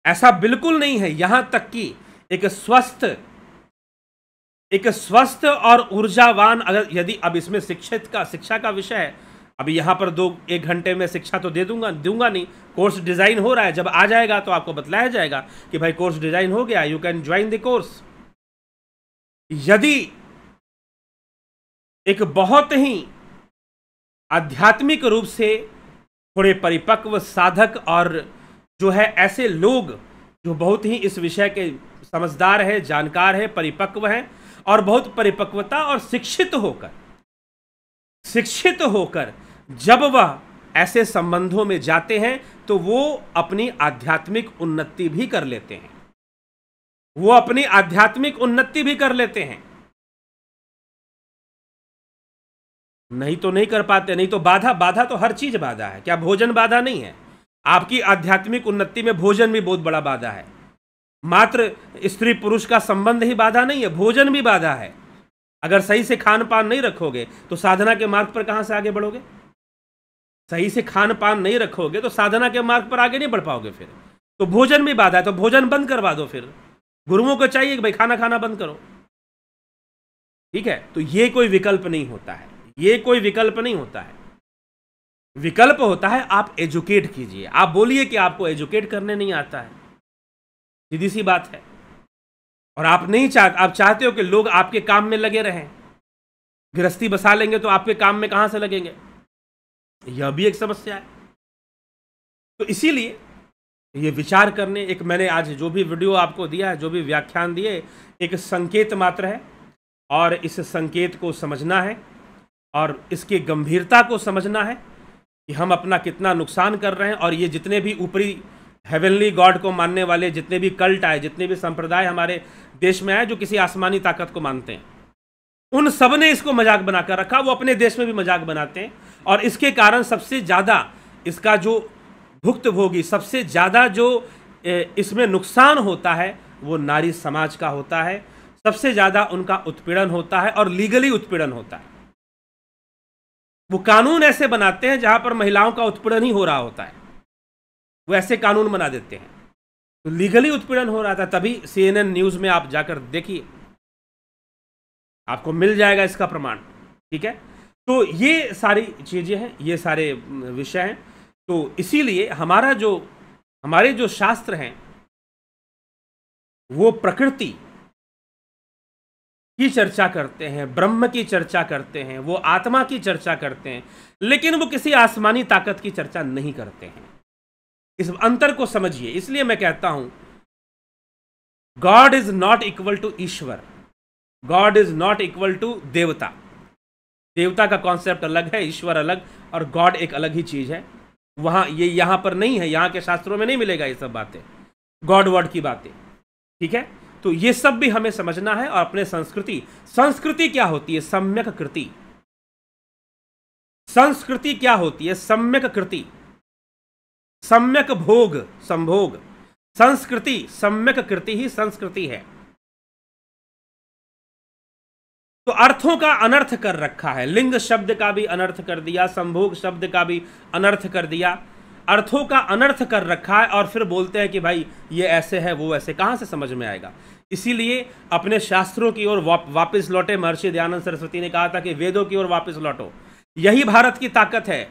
ऐसा बिल्कुल नहीं है। यहां तक कि एक स्वस्थ और ऊर्जावान, अगर यदि अब इसमें शिक्षा का विषय है, अभी यहां पर 1 घंटे में शिक्षा तो दूंगा नहीं। कोर्स डिजाइन हो रहा है, जब आ जाएगा तो आपको बतलाया जाएगा कि भाई कोर्स डिजाइन हो गया, you can join the course. यदि एक बहुत ही आध्यात्मिक रूप से थोड़े परिपक्व साधक और जो है ऐसे लोग जो बहुत ही इस विषय के समझदार है, जानकार है, परिपक्व है और बहुत परिपक्वता और शिक्षित होकर जब वह ऐसे संबंधों में जाते हैं तो वो अपनी आध्यात्मिक उन्नति भी कर लेते हैं, नहीं तो नहीं कर पाते। नहीं तो बाधा तो हर चीज बाधा है। क्या भोजन बाधा नहीं है? आपकी आध्यात्मिक उन्नति में भोजन भी बहुत बड़ा बाधा है। मात्र स्त्री पुरुष का संबंध ही बाधा नहीं है, भोजन भी बाधा है। अगर सही से खान पान नहीं रखोगे तो साधना के मार्ग पर कहां से आगे बढ़ोगे? सही से खान पान नहीं रखोगे तो साधना के मार्ग पर आगे नहीं बढ़ पाओगे। फिर तो भोजन भी बाधा है, तो भोजन बंद करवा दो। फिर गुरुओं को चाहिए कि भाई खाना खाना बंद करो। ठीक है, तो ये कोई विकल्प नहीं होता है, विकल्प होता है आप एजुकेट कीजिए। आप बोलिए कि आपको एजुकेट करने नहीं आता है, सीधी सी बात है। और आप चाहते हो कि लोग आपके काम में लगे रहें। गृहस्थी बसा लेंगे तो आपके काम में कहां से लगेंगे? यह भी एक समस्या है। तो इसीलिए ये विचार करने, एक मैंने आज जो भी वीडियो आपको दिया है, जो भी व्याख्यान दिए, एक संकेत मात्र है और इस संकेत को समझना है और इसकी गंभीरता को समझना है कि हम अपना कितना नुकसान कर रहे हैं। और ये जितने भी ऊपरी हेवनली गॉड को मानने वाले जितने भी कल्ट आए, जितने भी संप्रदाय हमारे देश में आए जो किसी आसमानी ताकत को मानते हैं, उन सब ने इसको मजाक बनाकर रखा। वो अपने देश में भी मजाक बनाते हैं और इसके कारण सबसे ज़्यादा इसका जो भुक्तभोगी, सबसे ज़्यादा जो इसमें नुकसान होता है वो नारी समाज का होता है। सबसे ज़्यादा उनका उत्पीड़न होता है और लीगली उत्पीड़न होता है। वो कानून ऐसे बनाते हैं जहां पर महिलाओं का उत्पीड़न ही हो रहा होता है, वो ऐसे कानून बना देते हैं। तो लीगली उत्पीड़न हो रहा था। तभी CNN न्यूज़ में आप जाकर देखिए, आपको मिल जाएगा इसका प्रमाण। ठीक है, तो ये सारी चीज़ें हैं, ये सारे विषय हैं। तो इसीलिए हमारे जो शास्त्र हैं वो प्रकृति की चर्चा करते हैं, ब्रह्म की चर्चा करते हैं, वो आत्मा की चर्चा करते हैं, लेकिन वो किसी आसमानी ताकत की चर्चा नहीं करते हैं। इस अंतर को समझिए। इसलिए मैं कहता हूं God is not equal to ईश्वर, God is not equal to देवता। देवता का कॉन्सेप्ट अलग है, ईश्वर अलग, और गॉड एक अलग ही चीज है। यहां पर नहीं है, यहां के शास्त्रों में नहीं मिलेगा ये सब बातें, गॉड वर्ड की बातें। ठीक है, तो ये सब भी हमें समझना है। और अपने संस्कृति क्या होती है? सम्यक कृति। संस्कृति क्या होती है? सम्यक कृति, सम्यक भोग, संभोग। संस्कृति, सम्यक कृति ही संस्कृति है। तो अर्थों का अनर्थ कर रखा है। लिंग शब्द का भी अनर्थ कर दिया, संभोग शब्द का भी अनर्थ कर दिया, अर्थों का अनर्थ कर रखा है। और फिर बोलते हैं कि भाई ये ऐसे है, वो ऐसे, कहां से समझ में आएगा? इसीलिए अपने शास्त्रों की ओर वापस लौटे। महर्षि दयानंद सरस्वती ने कहा था कि वेदों की ओर वापस लौटो। यही भारत की ताकत है।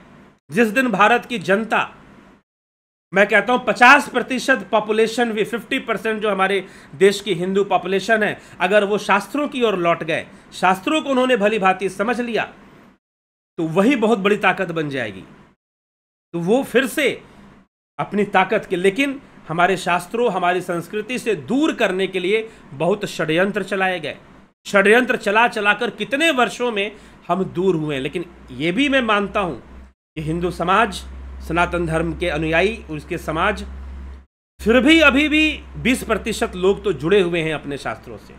जिस दिन भारत की जनता, मैं कहता हूं 50% पॉपुलेशन भी, 50% जो हमारे देश की हिंदू पॉपुलेशन है, अगर वो शास्त्रों की ओर लौट गए, शास्त्रों को उन्होंने भली भांति समझ लिया, तो वही बहुत बड़ी ताकत बन जाएगी। तो वो फिर से अपनी ताकत के, लेकिन हमारे शास्त्रों, हमारी संस्कृति से दूर करने के लिए बहुत षड्यंत्र चलाए गए। षड्यंत्र चला चलाकर कितने वर्षों में हम दूर हुए। लेकिन ये भी मैं मानता हूं कि हिंदू समाज, सनातन धर्म के अनुयायी, उसके समाज, फिर भी अभी भी 20% लोग तो जुड़े हुए हैं अपने शास्त्रों से,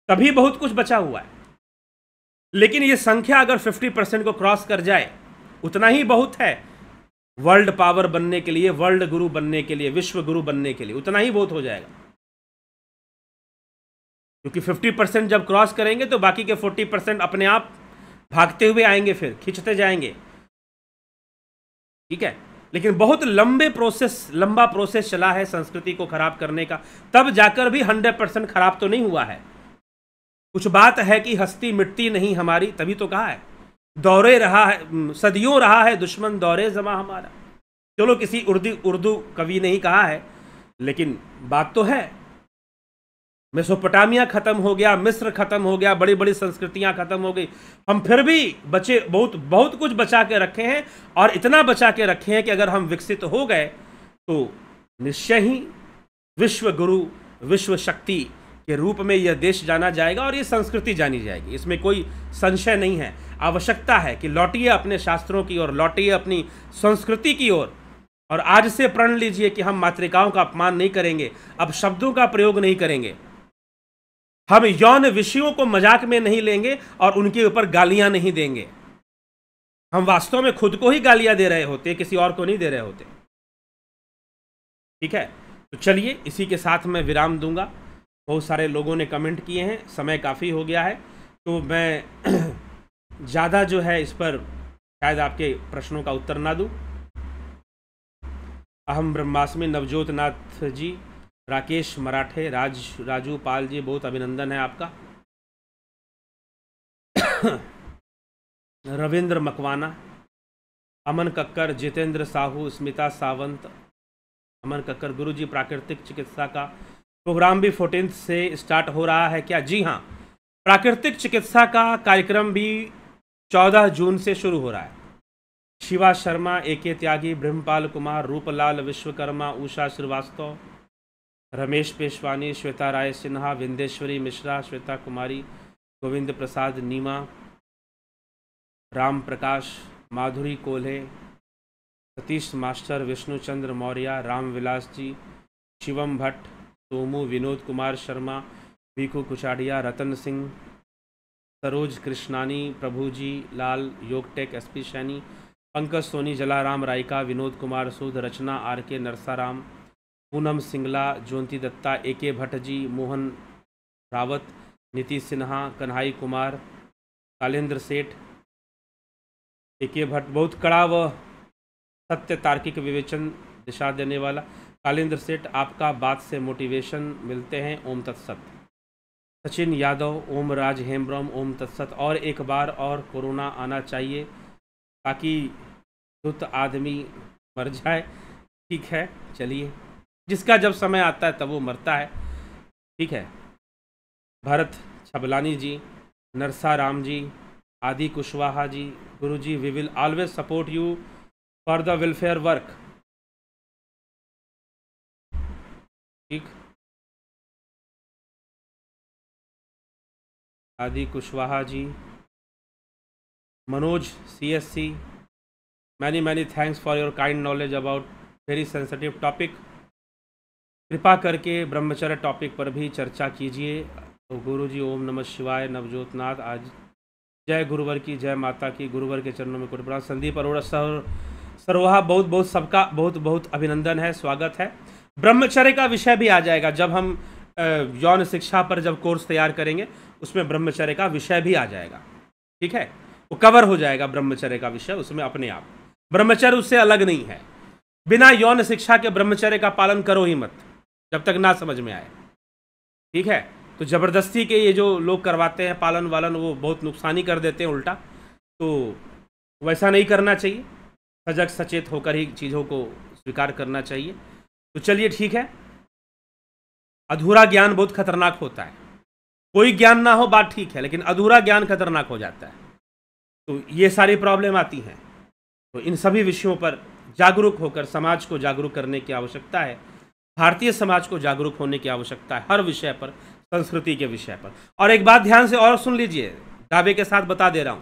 तभी बहुत कुछ बचा हुआ है। लेकिन ये संख्या अगर 50% को क्रॉस कर जाए, उतना ही बहुत है वर्ल्ड पावर बनने के लिए, वर्ल्ड गुरु बनने के लिए, विश्व गुरु बनने के लिए, उतना ही बहुत हो जाएगा। क्योंकि 50% जब क्रॉस करेंगे तो बाकी के 40% अपने आप भागते हुए आएंगे, फिर खींचते जाएंगे। ठीक है, लेकिन बहुत लंबा प्रोसेस चला है संस्कृति को खराब करने का, तब जाकर भी 100% खराब तो नहीं हुआ है। कुछ बात है कि हस्ती मिटती नहीं हमारी, तभी तो कहा है दौरे रहा है, सदियों रहा है दुश्मन दौरे जमा हमारा। चलो किसी उर्दू कवि ने ही कहा है, लेकिन बात तो है। मेसोपोटामिया खत्म हो गया, मिस्र खत्म हो गया, बड़ी बड़ी संस्कृतियां खत्म हो गई, हम फिर भी बचे, बहुत कुछ बचा के रखे हैं। और इतना बचा के रखे हैं कि अगर हम विकसित हो गए तो निश्चय ही विश्व गुरु, विश्व शक्ति के रूप में यह देश जाना जाएगा और ये संस्कृति जानी जाएगी, इसमें कोई संशय नहीं है। आवश्यकता है कि लौटिए अपने शास्त्रों की ओर, लौटिए अपनी संस्कृति की ओर, और आज से प्रण लीजिए कि हम मातृकाओं का अपमान नहीं करेंगे, अब शब्दों का प्रयोग नहीं करेंगे, हम यौन विषयों को मजाक में नहीं लेंगे और उनके ऊपर गालियां नहीं देंगे। हम वास्तव में खुद को ही गालियां दे रहे होते, किसी और को नहीं दे रहे होते। ठीक है, तो चलिए इसी के साथ मैं विराम दूंगा। बहुत सारे लोगों ने कमेंट किए हैं, समय काफ़ी हो गया है, तो मैं ज़्यादा जो है इस पर शायद आपके प्रश्नों का उत्तर ना दूं। अहम ब्रह्मास्मि नवजोत नाथ जी, राकेश मराठे, राजू पाल जी, बहुत अभिनंदन है आपका। रविंद्र मकवाना, अमन कक्कर, जितेंद्र साहू, स्मिता सावंत, अमन कक्कर, गुरुजी प्राकृतिक चिकित्सा का प्रोग्राम भी 14 से स्टार्ट हो रहा है क्या? जी हाँ, प्राकृतिक चिकित्सा का कार्यक्रम भी 14 जून से शुरू हो रहा है। Shiva Sharma, AK Tyagi, Brahmpal Kumar, Ruplal Vishwakarma, Usha Srivastava, Ramesh Peshwani, Shweta Rai Sinha, Vindeshwari Mishra, Shweta Kumari, Govind Prasad Neema, Ram Prakash, Madhuri Kolhe, Satish Master, Vishnuchandra Maurya, Ram Vilas ji, Shivam Bhatt, Somu, Vinod Kumar Sharma, Bhikhu Kuchadiya, Ratan Singh, Saroj Krishnani, Prabhuji Lal, Yogtech, SP Saini, Pankaj Soni, Jalaram Raika, Vinod Kumar Sood, Rachna R K Narsaram, Poonam Singla, ज्योति दत्ता, एके भट्ट जी, मोहन रावत, नीति सिन्हा, कन्हाई कुमार, कालेंद्र सेठ, एके भट्ट, बहुत कड़ा व सत्य तार्किक विवेचन दिशा देने वाला कालेंद्र सेठ, आपका बात से मोटिवेशन मिलते हैं, ओम तत्सत। सचिन यादव, ओम राज हेम्ब्रम, ओम तत्सत। और एक बार और कोरोना आना चाहिए ताकि धुत आदमी मर जाए। ठीक है, चलिए, जिसका जब समय आता है तब वो मरता है। ठीक है, भरत छबलानी जी, Narsa Ram ji, Adi Kushwaha ji, Guruji we will always support you for the welfare work. ठीक, Adi Kushwaha ji, Manoj CSC, many thanks for your kind knowledge about very sensitive topic. कृपा करके ब्रह्मचर्य टॉपिक पर भी चर्चा कीजिए। तो गुरुजी ओम नमः शिवाय, नवजोत नाथ, आज जय गुरुवर की, जय माता की, गुरुवर के चरणों में कोटि प्रणाम। संदीप अरोड़ा सरोहा, बहुत बहुत सबका बहुत बहुत अभिनंदन है, स्वागत है। ब्रह्मचर्य का विषय भी आ जाएगा जब हम यौन शिक्षा पर जब कोर्स तैयार करेंगे, उसमें ब्रह्मचर्य का विषय भी आ जाएगा। ठीक है, वो कवर हो जाएगा ब्रह्मचर्य का विषय उसमें अपने आप। ब्रह्मचर्य उससे अलग नहीं है। बिना यौन शिक्षा के ब्रह्मचर्य का पालन करो ही मत, जब तक ना समझ में आए। ठीक है, तो ज़बरदस्ती के ये जो लोग करवाते हैं पालन वालन, वो बहुत नुकसानी कर देते हैं उल्टा, तो वैसा नहीं करना चाहिए। सजग सचेत होकर ही चीज़ों को स्वीकार करना चाहिए। तो चलिए, ठीक है, अधूरा ज्ञान बहुत खतरनाक होता है। कोई ज्ञान ना हो बात ठीक है, लेकिन अधूरा ज्ञान खतरनाक हो जाता है। तो ये सारी प्रॉब्लम आती हैं। तो इन सभी विषयों पर जागरूक होकर समाज को जागरूक करने की आवश्यकता है। भारतीय समाज को जागरूक होने की आवश्यकता है हर विषय पर, संस्कृति के विषय पर। और एक बात ध्यान से और सुन लीजिए, दावे के साथ बता दे रहा हूं,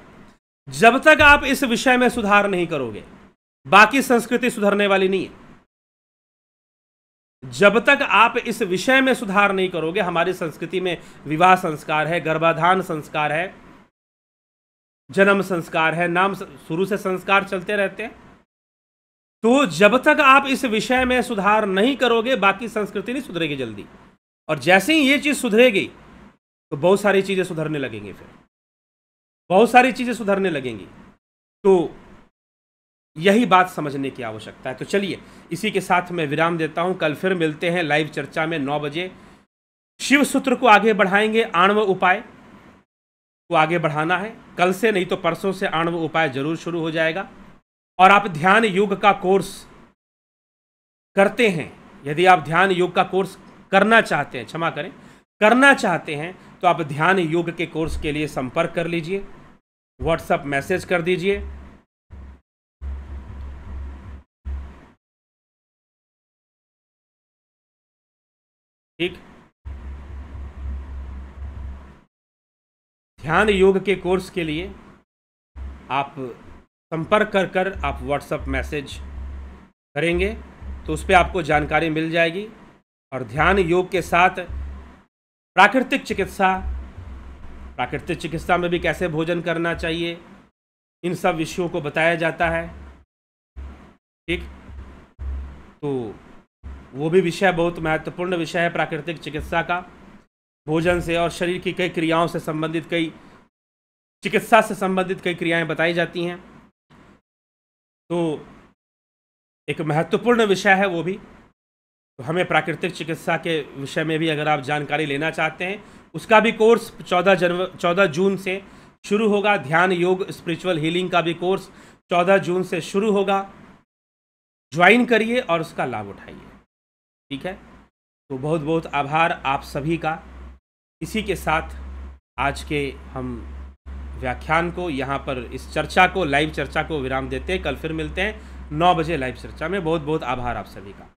जब तक आप इस विषय में सुधार नहीं करोगे, बाकी संस्कृति सुधरने वाली नहीं है। जब तक आप इस विषय में सुधार नहीं करोगे, हमारी संस्कृति में विवाह संस्कार है, गर्भाधान संस्कार है, जन्म संस्कार है, नाम, शुरू से संस्कार चलते रहते हैं। तो जब तक आप इस विषय में सुधार नहीं करोगे, बाकी संस्कृति नहीं सुधरेगी जल्दी। और जैसे ही ये चीज सुधरेगी तो बहुत सारी चीजें सुधरने लगेंगी, फिर बहुत सारी चीजें सुधरने लगेंगी। तो यही बात समझने की आवश्यकता है। तो चलिए, इसी के साथ मैं विराम देता हूं। कल फिर मिलते हैं लाइव चर्चा में 9 बजे। शिव सूत्र को आगे बढ़ाएंगे, आणव उपाय को आगे बढ़ाना है कल से, नहीं तो परसों से आणव उपाय जरूर शुरू हो जाएगा। और आप ध्यान योग का कोर्स करते हैं, यदि आप ध्यान योग का कोर्स करना चाहते हैं, क्षमा करें, करना चाहते हैं, तो आप ध्यान योग के कोर्स के लिए संपर्क कर लीजिए, व्हाट्सएप मैसेज कर दीजिए। ठीक, ध्यान योग के कोर्स के लिए आप संपर्क कर आप व्हाट्सएप मैसेज करेंगे तो उस पर आपको जानकारी मिल जाएगी। और ध्यान योग के साथ प्राकृतिक चिकित्सा में भी कैसे भोजन करना चाहिए, इन सब विषयों को बताया जाता है। ठीक, तो वो भी विषय बहुत महत्वपूर्ण विषय है प्राकृतिक चिकित्सा का। भोजन से और शरीर की कई क्रियाओं से संबंधित, कई चिकित्सा से संबंधित कई क्रियाएं बताई जाती हैं। तो एक महत्वपूर्ण विषय है वो भी। तो हमें प्राकृतिक चिकित्सा के विषय में भी अगर आप जानकारी लेना चाहते हैं, उसका भी कोर्स 14 जून से शुरू होगा। ध्यान योग स्पिरिचुअल हीलिंग का भी कोर्स 14 जून से शुरू होगा। ज्वाइन करिए और उसका लाभ उठाइए। ठीक है, तो बहुत बहुत आभार आप सभी का। इसी के साथ आज के हम व्याख्यान को, यहाँ पर इस चर्चा को, लाइव चर्चा को विराम देते हैं। कल फिर मिलते हैं 9 बजे लाइव चर्चा में। बहुत बहुत आभार आप सभी का।